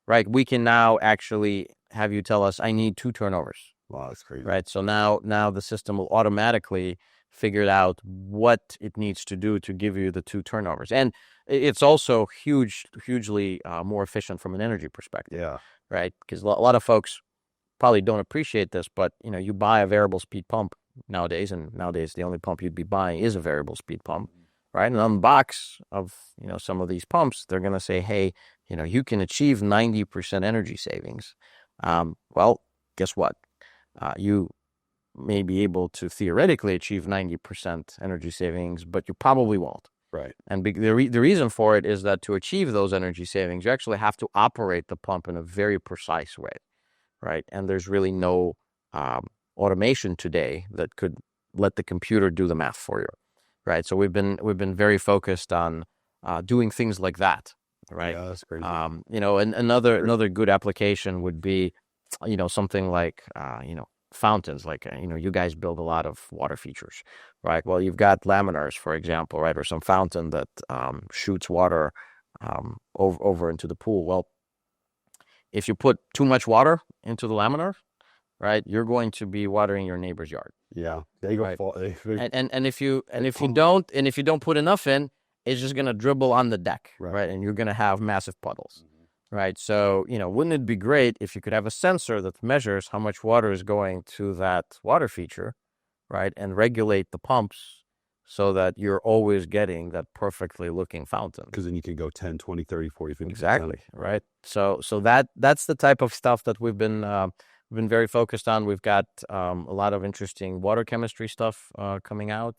right, we can now actually have you tell us, I need 2 turnovers. Wow, that's crazy. Right. So now the system will automatically figured out what it needs to do to give you the 2 turnovers. And it's also hugely more efficient from an energy perspective. Yeah. Right? Because a lot of folks probably don't appreciate this, but you buy a variable speed pump nowadays, and nowadays the only pump you'd be buying is a variable speed pump, right? And on the box of some of these pumps, they're going to say, hey, you can achieve 90% energy savings. Well, guess what? You may be able to theoretically achieve 90% energy savings, but you probably won't. Right. And the reason for it is that to achieve those energy savings, you actually have to operate the pump in a very precise way, right? And there's really no automation today that could let the computer do the math for you, right? So we've been very focused on doing things like that, right? Yeah, that's crazy. And another good application would be, something like fountains. Like you guys build a lot of water features, right? Well, you've got laminars, for example, right, or some fountain that shoots water over into the pool. Well, if you put too much water into the laminar, right, you're going to be watering your neighbor's yard. Yeah, they go Right. fall. And if you don't put enough in, it's just gonna dribble on the deck, right? And you're gonna have massive puddles, right? So wouldn't it be great if you could have a sensor that measures how much water is going to that water feature, right, and regulate the pumps so that you're always getting that perfectly looking fountain. Because then you can go 10, 20, 30, 40, 50. Exactly, right? So that's the type of stuff that we've been very focused on. We've got a lot of interesting water chemistry stuff coming out.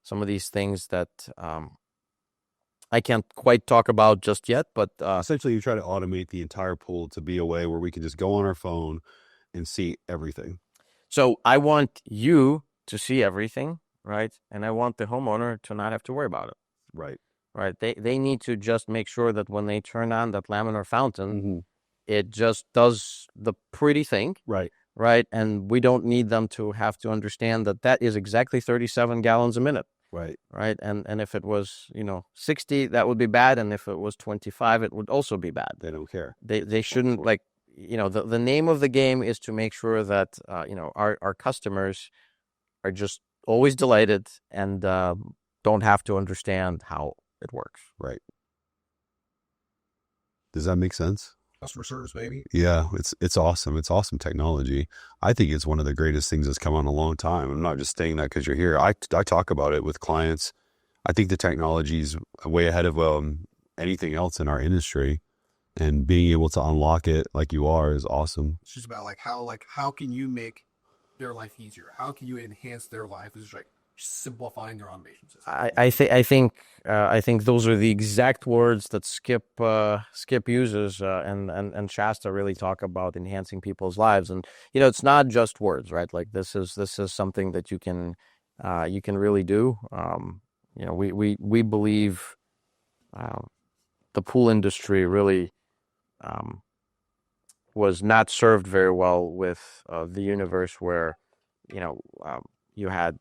Some of these things that I can't quite talk about just yet, but essentially you try to automate the entire pool to be a way where we can just go on our phone and see everything. So I want you to see everything, right? And I want the homeowner to not have to worry about it. Right. Right. They need to just make sure that when they turn on that laminar fountain, it just does the pretty thing. Right. Right. And we don't need them to have to understand that is exactly 37 gallons a minute. Right. Right. And if it was, 60, that would be bad. And if it was 25, it would also be bad. They don't care. They shouldn't the name of the game is to make sure that, our customers are just always delighted and don't have to understand how it works. Right. Does that make sense? Customer service, baby. Yeah, it's awesome. It's awesome technology. I think it's one of the greatest things that's come on in a long time. I'm not just saying that because you're here. I talk about it with clients. I think the technology is way ahead of anything else in our industry, and being able to unlock it like you are is awesome. It's just about how can you make their life easier? How can you enhance their life? It's just simplifying their automation system. I think those are the exact words that Skip uses, and Shasta really talk about enhancing people's lives. And it's not just words, right? Like this is something that you can really do. We believe the pool industry really was not served very well with the universe where you had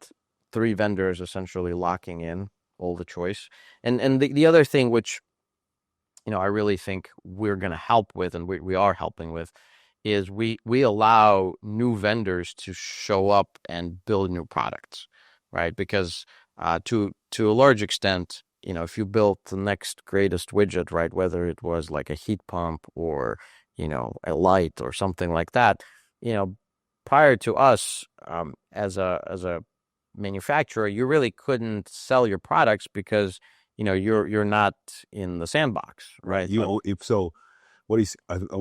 3 vendors essentially locking in all the choice. And the other thing which, I really think we're going to help with, and we are helping with, is we allow new vendors to show up and build new products, right? Because to a large extent, if you built the next greatest widget, right, whether it was like a heat pump or, a light or something like that, prior to us, as a manufacturer, you really couldn't sell your products because you're not in the sandbox, right? I want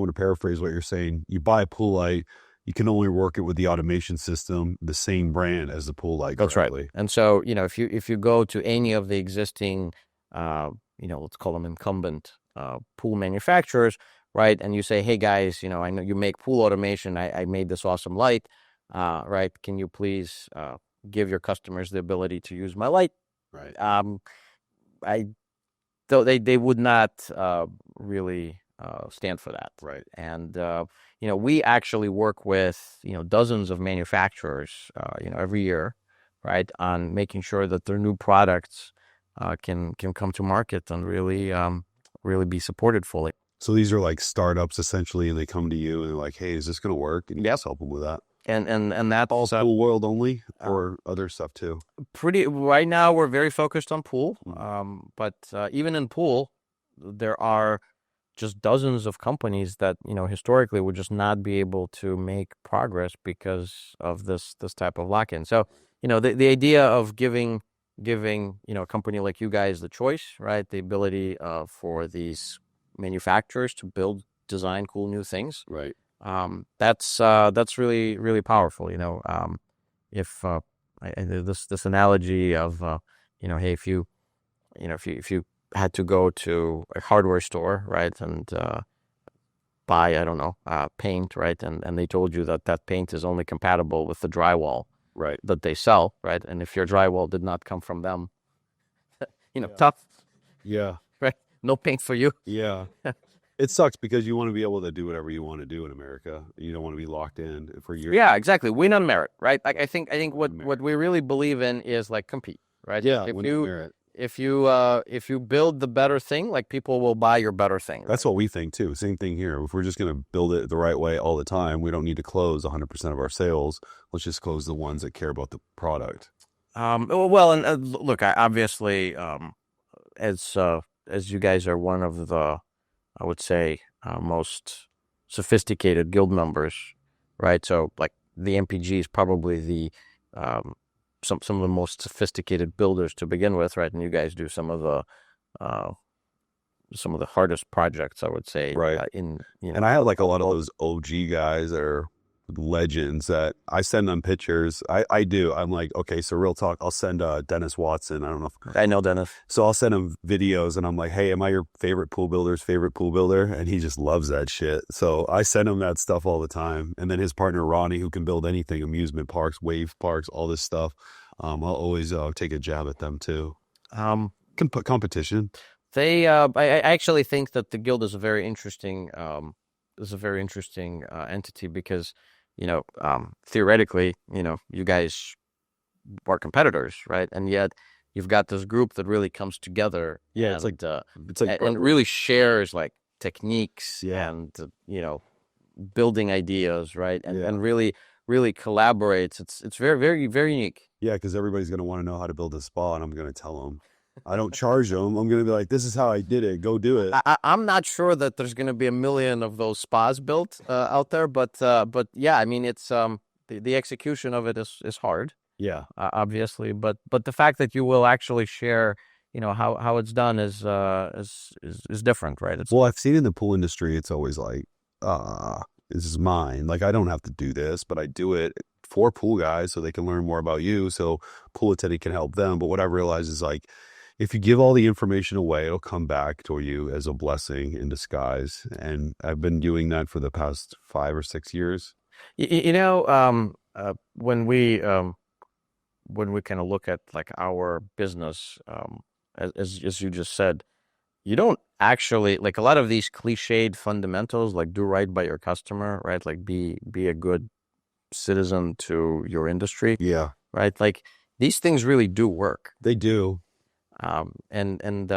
to paraphrase what you're saying. You buy a pool light, you can only work it with the automation system, the same brand as the pool light. That's correctly. Right. And so if you go to any of the existing let's call them incumbent pool manufacturers, right, and you say, hey guys, I know you make pool automation, I made this awesome light, right, can you please give your customers the ability to use my light? Right. They would not really stand for that. Right. And we actually work with dozens of manufacturers every year, right, on making sure that their new products can come to market and really be supported fully. So these are like startups essentially, and they come to you and they're like, hey, is this going to work? And you just help them with that. and that's All pool world only, or other stuff too? pretty. Right now, we're very focused on pool. Mm. But even in pool, there are just dozens of companies that historically would just not be able to make progress because of this type of lock-in. So the idea of giving a company like you guys the choice, right? The ability for these manufacturers to build, design cool new things. Right. That's really really powerful. If this analogy of hey, if you had to go to a hardware store, right, and buy, I don't know, paint, right, and they told you that paint is only compatible with the drywall, right, that they sell, right, and if your drywall did not come from them, yeah. tough, yeah, right, no paint for you. Yeah. It sucks because you want to be able to do whatever you want to do in America. You don't want to be locked in for years. Yeah, exactly. Win on merit, right? Like I think what we really believe in is like compete, right? Yeah, If win you on merit. if you build the better thing, like people will buy your better thing. That's what we think too. Same thing here. If we're just going to build it the right way all the time, we don't need to close 100% of our sales. Let's just close the ones that care about the product. Well, and look, I obviously, as you guys are one of the, I would say, most sophisticated guild members, right? So, like the MPG is probably the some of the most sophisticated builders to begin with, right? And you guys do some of the hardest projects, I would say, right? And I have like a lot of those OG guys that are legends that I send them pictures. I do. I'm like, okay, so real talk. I'll send Dennis Watson. I don't know if I know Dennis. So I'll send him videos and I'm like, hey, am I your favorite pool builder's favorite pool builder? And he just loves that shit. So I send him that stuff all the time. And then his partner Ronnie, who can build anything, amusement parks, wave parks, all this stuff. I'll always take a jab at them too. Competition. I actually think that the guild is a very interesting entity because theoretically you guys are competitors, right? And yet you've got this group that really comes together. Yeah, and, it's like and really shares like techniques Yeah. and building ideas, right? And really collaborates. It's very very very unique. Yeah, because everybody's going to want to know how to build a spa, and I'm going to tell them. I don't charge them. I'm going to be like, this is how I did it. Go do it. I'm not sure that there's going to be a million of those spas built out there, but yeah, I mean, it's the execution of it is hard. Yeah, obviously, but the fact that you will actually share, how it's done is different, right? Well, I've seen in the pool industry, it's always like, this is mine. Like, I don't have to do this, but I do it for pool guys so they can learn more about you. So pool attendant can help them. But what I realize is like, if you give all the information away, it'll come back to you as a blessing in disguise. And I've been doing that for the past 5 or 6 years. When we kind of look at like our business, as you just said, you don't actually like a lot of these cliched fundamentals, like do right by your customer, right? Like be a good citizen to your industry. Yeah. Right. Like these things really do work. They do. Maybe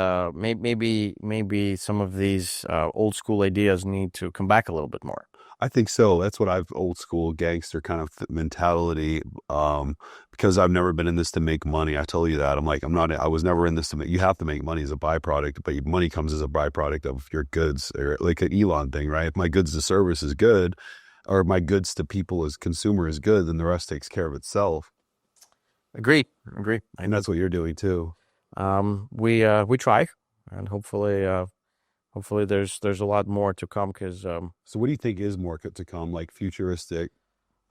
some of these old school ideas need to come back a little bit more. I think so. That's what I've old school gangster kind of mentality. Because I've never been in this to make money. I tell you that. I was never in this to make, you have to make money as a byproduct, but money comes as a byproduct of your goods, or like an Elon thing, right? If my goods to service is good, or my goods to people as consumer is good, then the rest takes care of itself. Agree. And that's what you're doing too. We try, and hopefully there's a lot more to come. Because so what do you think is more to come, like futuristic?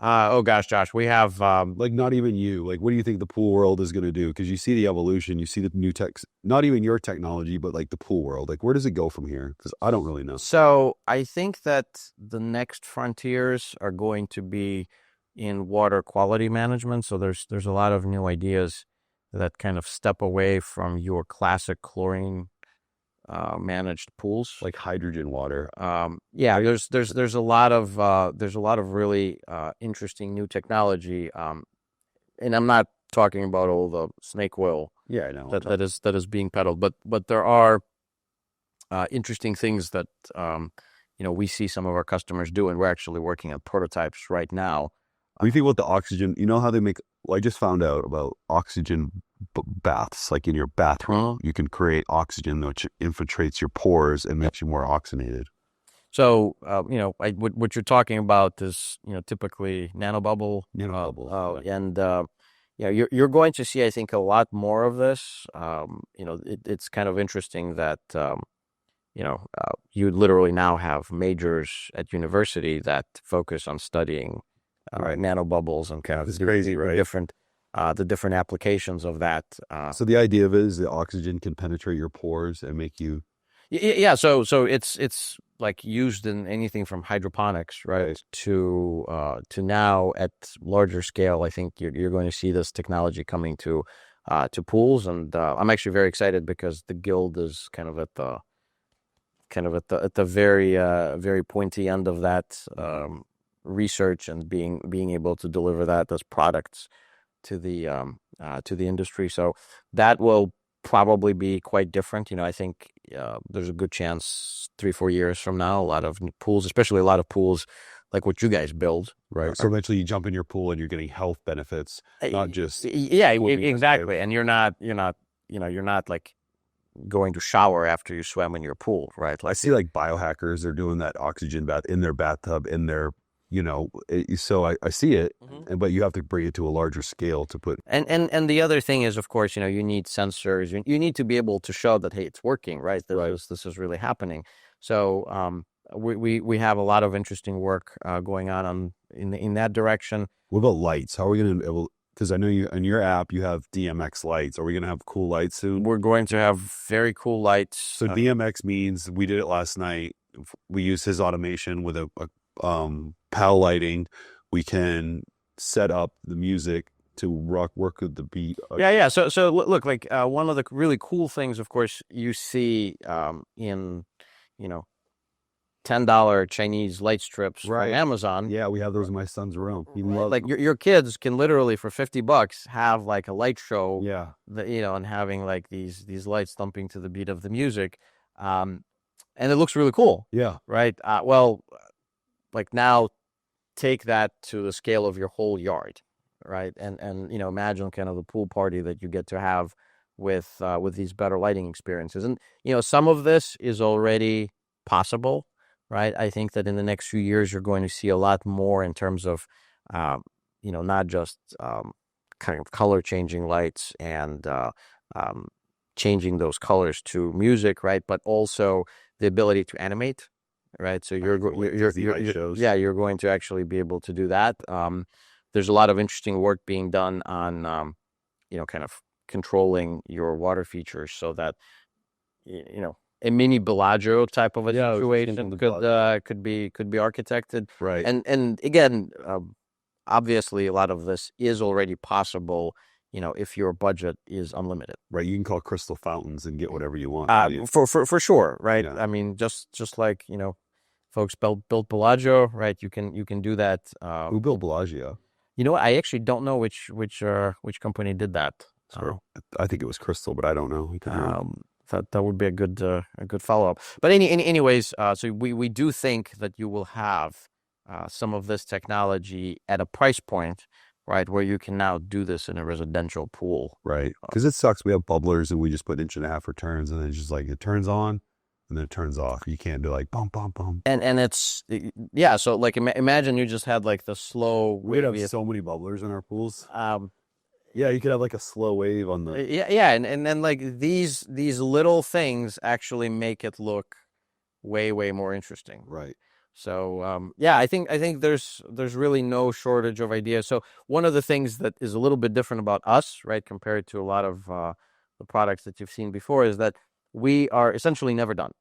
Oh gosh, Josh, we have like not even you. Like, what do you think the pool world is going to do? Because you see the evolution, you see the new tech, not even your technology, but like the pool world. Like, where does it go from here? Because I don't really know. So I think that the next frontiers are going to be in water quality management. So there's a lot of new ideas that kind of step away from your classic chlorine managed pools, like hydrogen water. Yeah, there's a lot of really interesting new technology, and I'm not talking about all the snake oil. Yeah, I know that is being peddled, but there are interesting things that we see some of our customers do, and we're actually working on prototypes right now. When you think about the oxygen, you know how they make, well, I just found out about oxygen baths, like in your bathroom, you can create oxygen which infiltrates your pores and makes you more oxygenated. So, what you're talking about is, typically nanobubble, Nanobubbles, and you're going to see, I think, a lot more of this. It's kind of interesting that you literally now have majors at university that focus on studying Right. nanobubbles and kind of It's crazy, right? the different applications of that. So the idea of it is the oxygen can penetrate your pores and make you Yeah, so it's like used in anything from hydroponics, right, Right. to now at larger scale. I think you're going to see this technology coming to pools, and I'm actually very excited because the guild is at the very pointy end of that research and being able to deliver that as products to the industry. So that will probably be quite different. I think there's a good chance 3-4 years from now, a lot of pools, especially a lot of pools like what you guys build. right. So eventually you jump in your pool and you're getting health benefits, not just Exactly. And you're not like going to shower after you swim in your pool, right? I see like biohackers, they're doing that oxygen bath in their bathtub, in their, so I see it, but you have to bring it to a larger scale to put. And the other thing is, of course, you need sensors. You need to be able to show that, hey, it's working, right? This is really happening. So we have a lot of interesting work going on in that direction. What about lights? How are we going to? Because I know you in your app you have DMX lights. Are we going to have cool lights soon? We're going to have very cool lights. So DMX means we did it last night. We use his automation with a PAL lighting. We can set up the music to work with the beat. Yeah. So look, like one of the really cool things, of course, you see in $10 Chinese light strips from Amazon. Yeah, we have those in my son's room. He loves like your kids can literally for $50 have like a light show. Yeah. And having like these lights thumping to the beat of the music, and it looks really cool. Yeah. Right. Well, like now, take that to the scale of your whole yard, right? And imagine kind of the pool party that you get to have with these better lighting experiences. And some of this is already possible. Right. I think that in the next few years, you're going to see a lot more in terms of, not just kind of color changing lights and changing those colors to music, right? But also the ability to animate, right? So you're going to actually be able to do that. There's a lot of interesting work being done on, kind of controlling your water features so that, a mini Bellagio type of a situation could be architected, right? And again, obviously, a lot of this is already possible. If your budget is unlimited, right? You can call crystal fountains and get whatever you want. For sure, right? Yeah. I mean, just like folks built Bellagio, right? You can do that. Who built Bellagio? I actually don't know which company did that. I think it was Crystal, but I don't know. That would be a good follow up. But anyways, so we do think that you will have some of this technology at a price point, right, where you can now do this in a residential pool, right? Because it sucks. We have bubblers and we just put 1.5 returns, and then it's just like it turns on and then it turns off. You can't do like bum bum bum. And it's So like imagine you just had like the slow. We'd have so many bubblers in our pools. Yeah, you could have like a slow wave on the. And then like these little things actually make it look way more interesting. Right. So I think there's really no shortage of ideas. So one of the things that is a little bit different about us, right, compared to a lot of the products that you've seen before, is that we are essentially never done.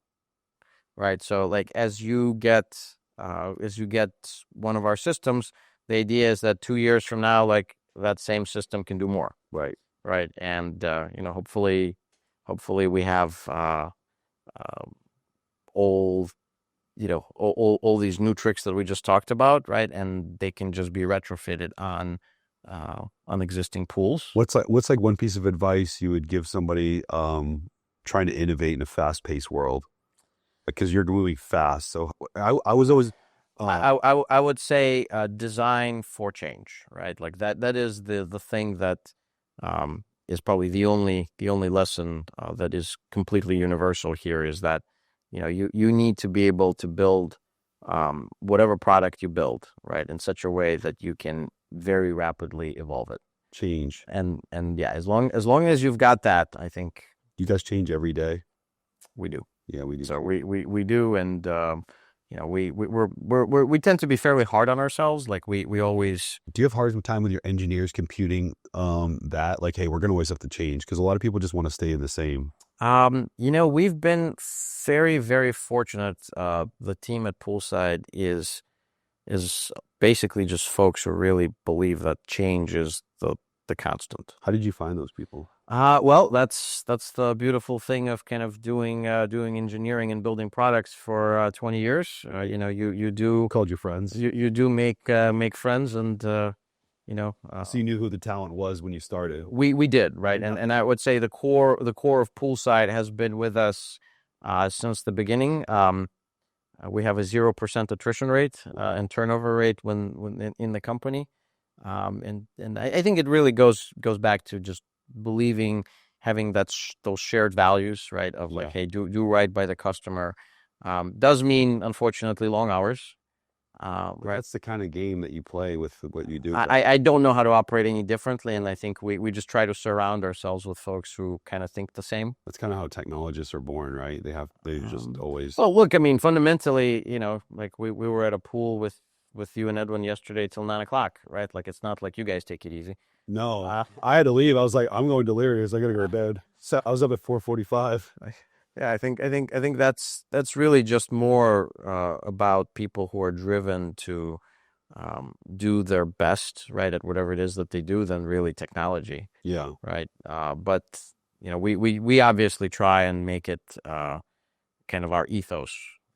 Right. So like as you get one of our systems, the idea is that 2 years from now, like that same system can do more. Right. Right. And, hopefully we have all these new tricks that we just talked about. Right. And they can just be retrofitted on existing pools. What's like one piece of advice you would give somebody trying to innovate in a fast-paced world? Because you're moving fast. So I was always, I would say design for change, right? Like that is the thing that is probably the only lesson that is completely universal here is that you need to be able to build whatever product you build, right, in such a way that you can very rapidly evolve it. Change. And yeah, as long as you've got that, I think You guys change every day. we do. Yeah, we do. So we do, and we tend to be fairly hard on ourselves. Like we always. Do you have hard time with your engineers computing that? Like, hey, we're gonna always have to change because a lot of people just want to stay in the same. We've been very, very fortunate. The team at Poolside is basically just folks who really believe that change is the constant. How did you find those people? Well, that's the beautiful thing of kind of doing engineering and building products for 20 years. You do Called your friends. you do make friends, and So you knew who the talent was when you started. we did, right, and I would say the core of Poolside has been with us since the beginning. We have a 0% attrition rate and turnover rate when in the company, and I think it really goes back to just believing, having those shared values, right? Of like, Yeah. hey, do right by the customer. Does mean unfortunately long hours, But right? that's the kind of game that you play with what you do. I don't know how to operate any differently, and I think we just try to surround ourselves with folks who kind of think the same. That's kind of how technologists are born, right? They just always. Well, look, I mean, fundamentally, like we were at a pool with you and Edwin yesterday till 9 o'clock, right? Like it's not like you guys take it easy. No, I had to leave. I was like, I'm going delirious. I gotta go to bed. So I was up at 4:45. Yeah, I think that's really just more about people who are driven to do their best, right, at whatever it is that they do, than really technology, Yeah. right? But we obviously try and make it kind of our ethos.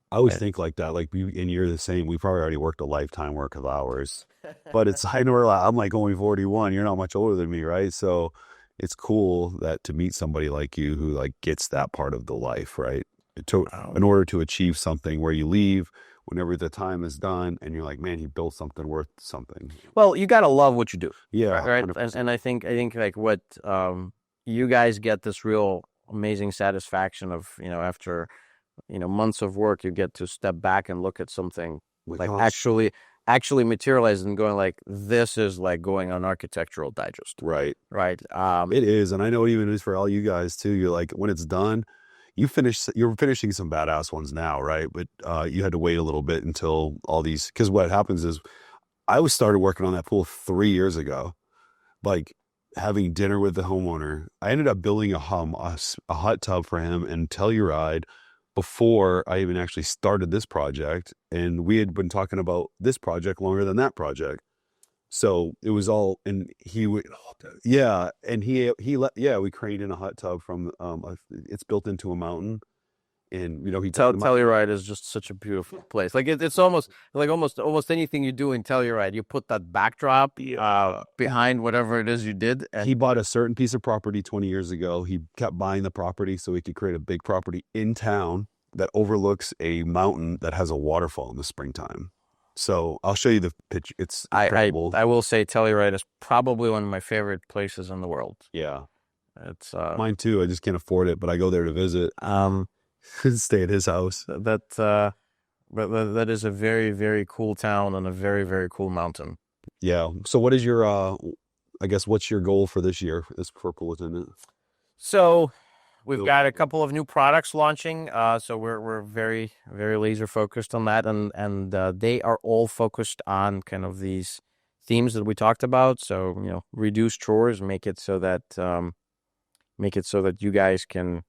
I always Right. think like that. Like and you're the same. We probably already worked a lifetime work of hours, but it's I know I'm like only 41. You're not much older than me, right? So it's cool that to meet somebody like you who like gets that part of the life, right? In order to achieve something where you leave whenever the time is done, and you're like, man, he built something worth something. Well, you gotta love what you do, Yeah, right? 100%. And I think like what you guys get this real amazing satisfaction of, after months of work, you get to step back and look at something like actually materialized and going like, this is like going on Architectural Digest, Right. right? It is, and I know it even is for all you guys too. You're like, when it's done, you're finishing some badass ones now, right? But you had to wait a little bit until all these, because what happens is I was started working on that pool 3 years ago, like having dinner with the homeowner. I ended up building a hot tub for him and Telluride before I even actually started this project. And we had been talking about this project longer than that project. So it was all, and he would, yeah. And he let, yeah, we craned in a hot tub from, it's built into a mountain. And, he Telluride is just such a beautiful place. Like it's almost like almost anything you do in Telluride, you put that backdrop behind whatever it is you did. He bought a certain piece of property 20 years ago. He kept buying the property so he could create a big property in town that overlooks a mountain that has a waterfall in the springtime. So I'll show you the picture. It's incredible. I will say Telluride is probably one of my favorite places in the world. Yeah. It's mine too. I just can't afford it, but I go there to visit. Stay at his house. But that is a very, very cool town and a very, very cool mountain. Yeah. So what is your I guess what's your goal for this year as Pool Attendant? So we've got a couple of new products launching. So we're very, very laser focused on that, and they are all focused on kind of these themes that we talked about. So reduce chores, make it so that you guys can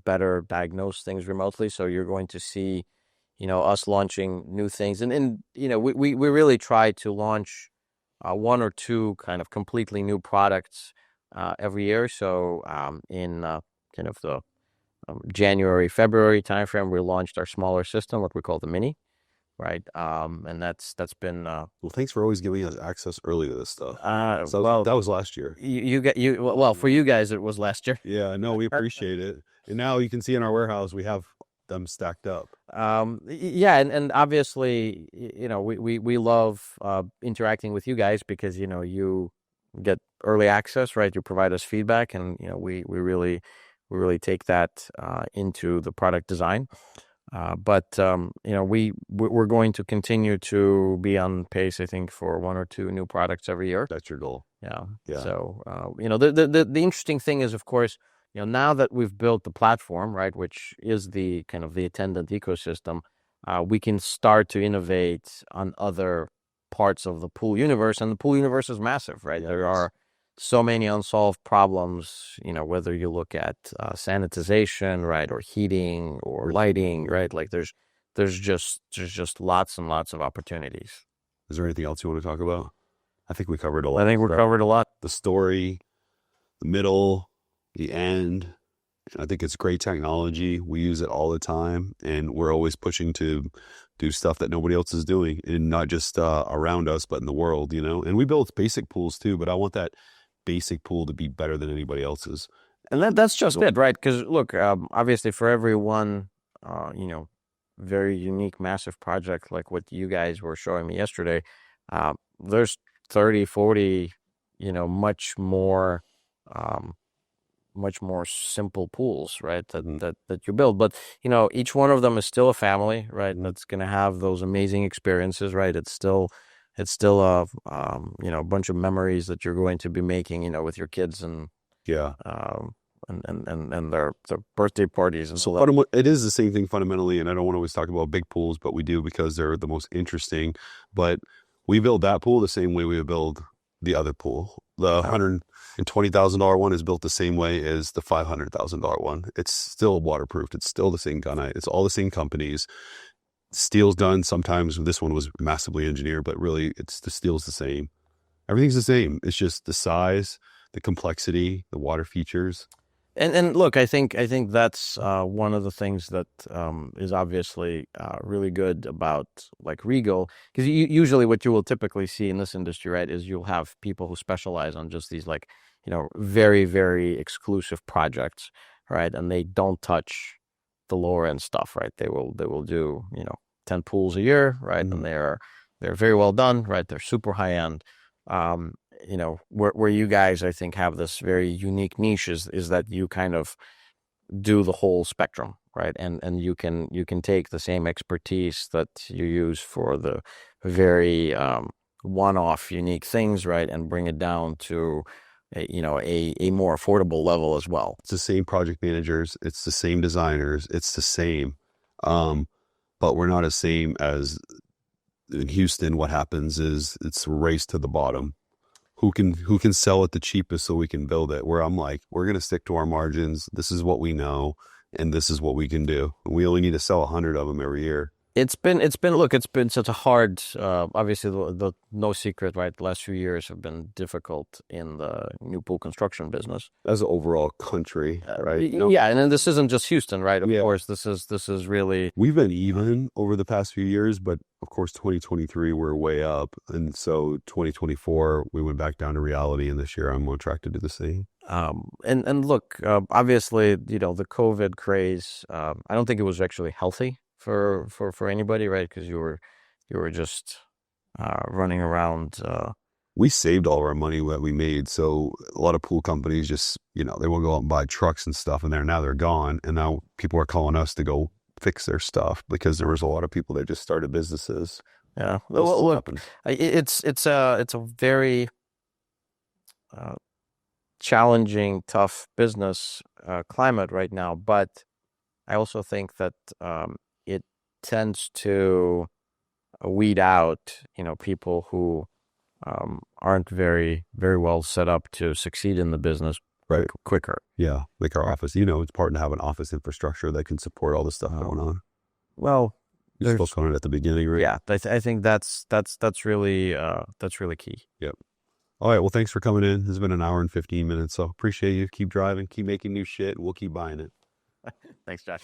better diagnose things remotely. So you're going to see, us launching new things, and we really try to launch one or two kind of completely new products every year. So in kind of the January, February timeframe, we launched our smaller system, what we call the Mini, right? And that's been well, thanks for always giving us access early to this stuff. Well, that was last year. Well, for you guys it was last year. Yeah, no, we appreciate it. And now you can see in our warehouse we have them stacked up. Yeah, and obviously, we love interacting with you guys because you get early access, right? You provide us feedback, and we really take that into the product design. But we're going to continue to be on pace, I think, for 1 or 2 new products every year. That's your goal. Yeah. Yeah. So the interesting thing is, of course, now that we've built the platform, right, which is the kind of the attendant ecosystem, we can start to innovate on other parts of the pool universe, and the pool universe is massive, right? Yes. There are so many unsolved problems, whether you look at sanitization, right, or heating or lighting, right? Like there's just lots and lots of opportunities. Is there anything else you want to talk about? I think we covered a lot. I think we covered a lot. The story, the middle, the end. I think it's great technology. We use it all the time, and we're always pushing to do stuff that nobody else is doing, and not just around us, but in the world, And we build basic pools too, but I want that basic pool to be better than anybody else's. And that's just it, right? Because look, obviously for every one, very unique, massive project like what you guys were showing me yesterday, there's 30, 40, much more simple pools, right? That you build, but each one of them is still a family, right? That's going to have those amazing experiences, right? It's still a bunch of memories that you're going to be making, with your kids and Yeah. and their birthday parties and So all that. it is the same thing fundamentally, and I don't want to always talk about big pools, but we do because they're the most interesting. But we build that pool the same way we would build the other pool. The $120,000 one is built the same way as the $500,000 one. It's still waterproofed. It's still the same gunite. It's all the same companies. Steel's done. Sometimes this one was massively engineered, but really the steel's the same. Everything's the same. It's just the size, the complexity, the water features. And look, I think that's one of the things that is obviously really good about like Regal, because usually what you will typically see in this industry, right, is you'll have people who specialize on just these like very, very exclusive projects, right, and they don't touch the lower end stuff, right? They will do 10 pools a year, right, and they're very well done, right? They're super high end. Where you guys, I think, have this very unique niche is that you kind of do the whole spectrum, right? And you can take the same expertise that you use for the very one-off unique things, right, and bring it down to a more affordable level as well. It's the same project managers, it's the same designers, it's the same, but we're not as same as in Houston. What happens is it's a race to the bottom. Who can sell it the cheapest so we can build it? Where I'm like, we're going to stick to our margins. This is what we know, and this is what we can do. We only need to sell 100 of them every year. It's been such a hard, obviously the no secret, right? The last few years have been difficult in the new pool construction business. As an overall country, right? Yeah, and then this isn't just Houston, right? Of Yeah. course, this is really. We've been even over the past few years, but of course 2023 we're way up, and so 2024 we went back down to reality, and this year I'm on track to do the same. And look, obviously, the COVID craze, I don't think it was actually healthy for anybody, right? Because you were just running around. We saved all of our money that we made, so a lot of pool companies just they will go out and buy trucks and stuff, and now they're gone, and now people are calling us to go fix their stuff because there was a lot of people that just started businesses. Yeah, well, look, it's a very challenging, tough business climate right now, but I also think that it tends to weed out, people who aren't very, very well set up to succeed in the business right quicker. Yeah, like our office. It's important to have an office infrastructure that can support all the stuff going on. Well, you spoke on it at the beginning, right? Yeah, I think that's really key. Yep. All right. Well, thanks for coming in. It's been an hour and 15 minutes, so appreciate you. Keep driving, keep making new shit, and we'll keep buying it. Thanks, Josh.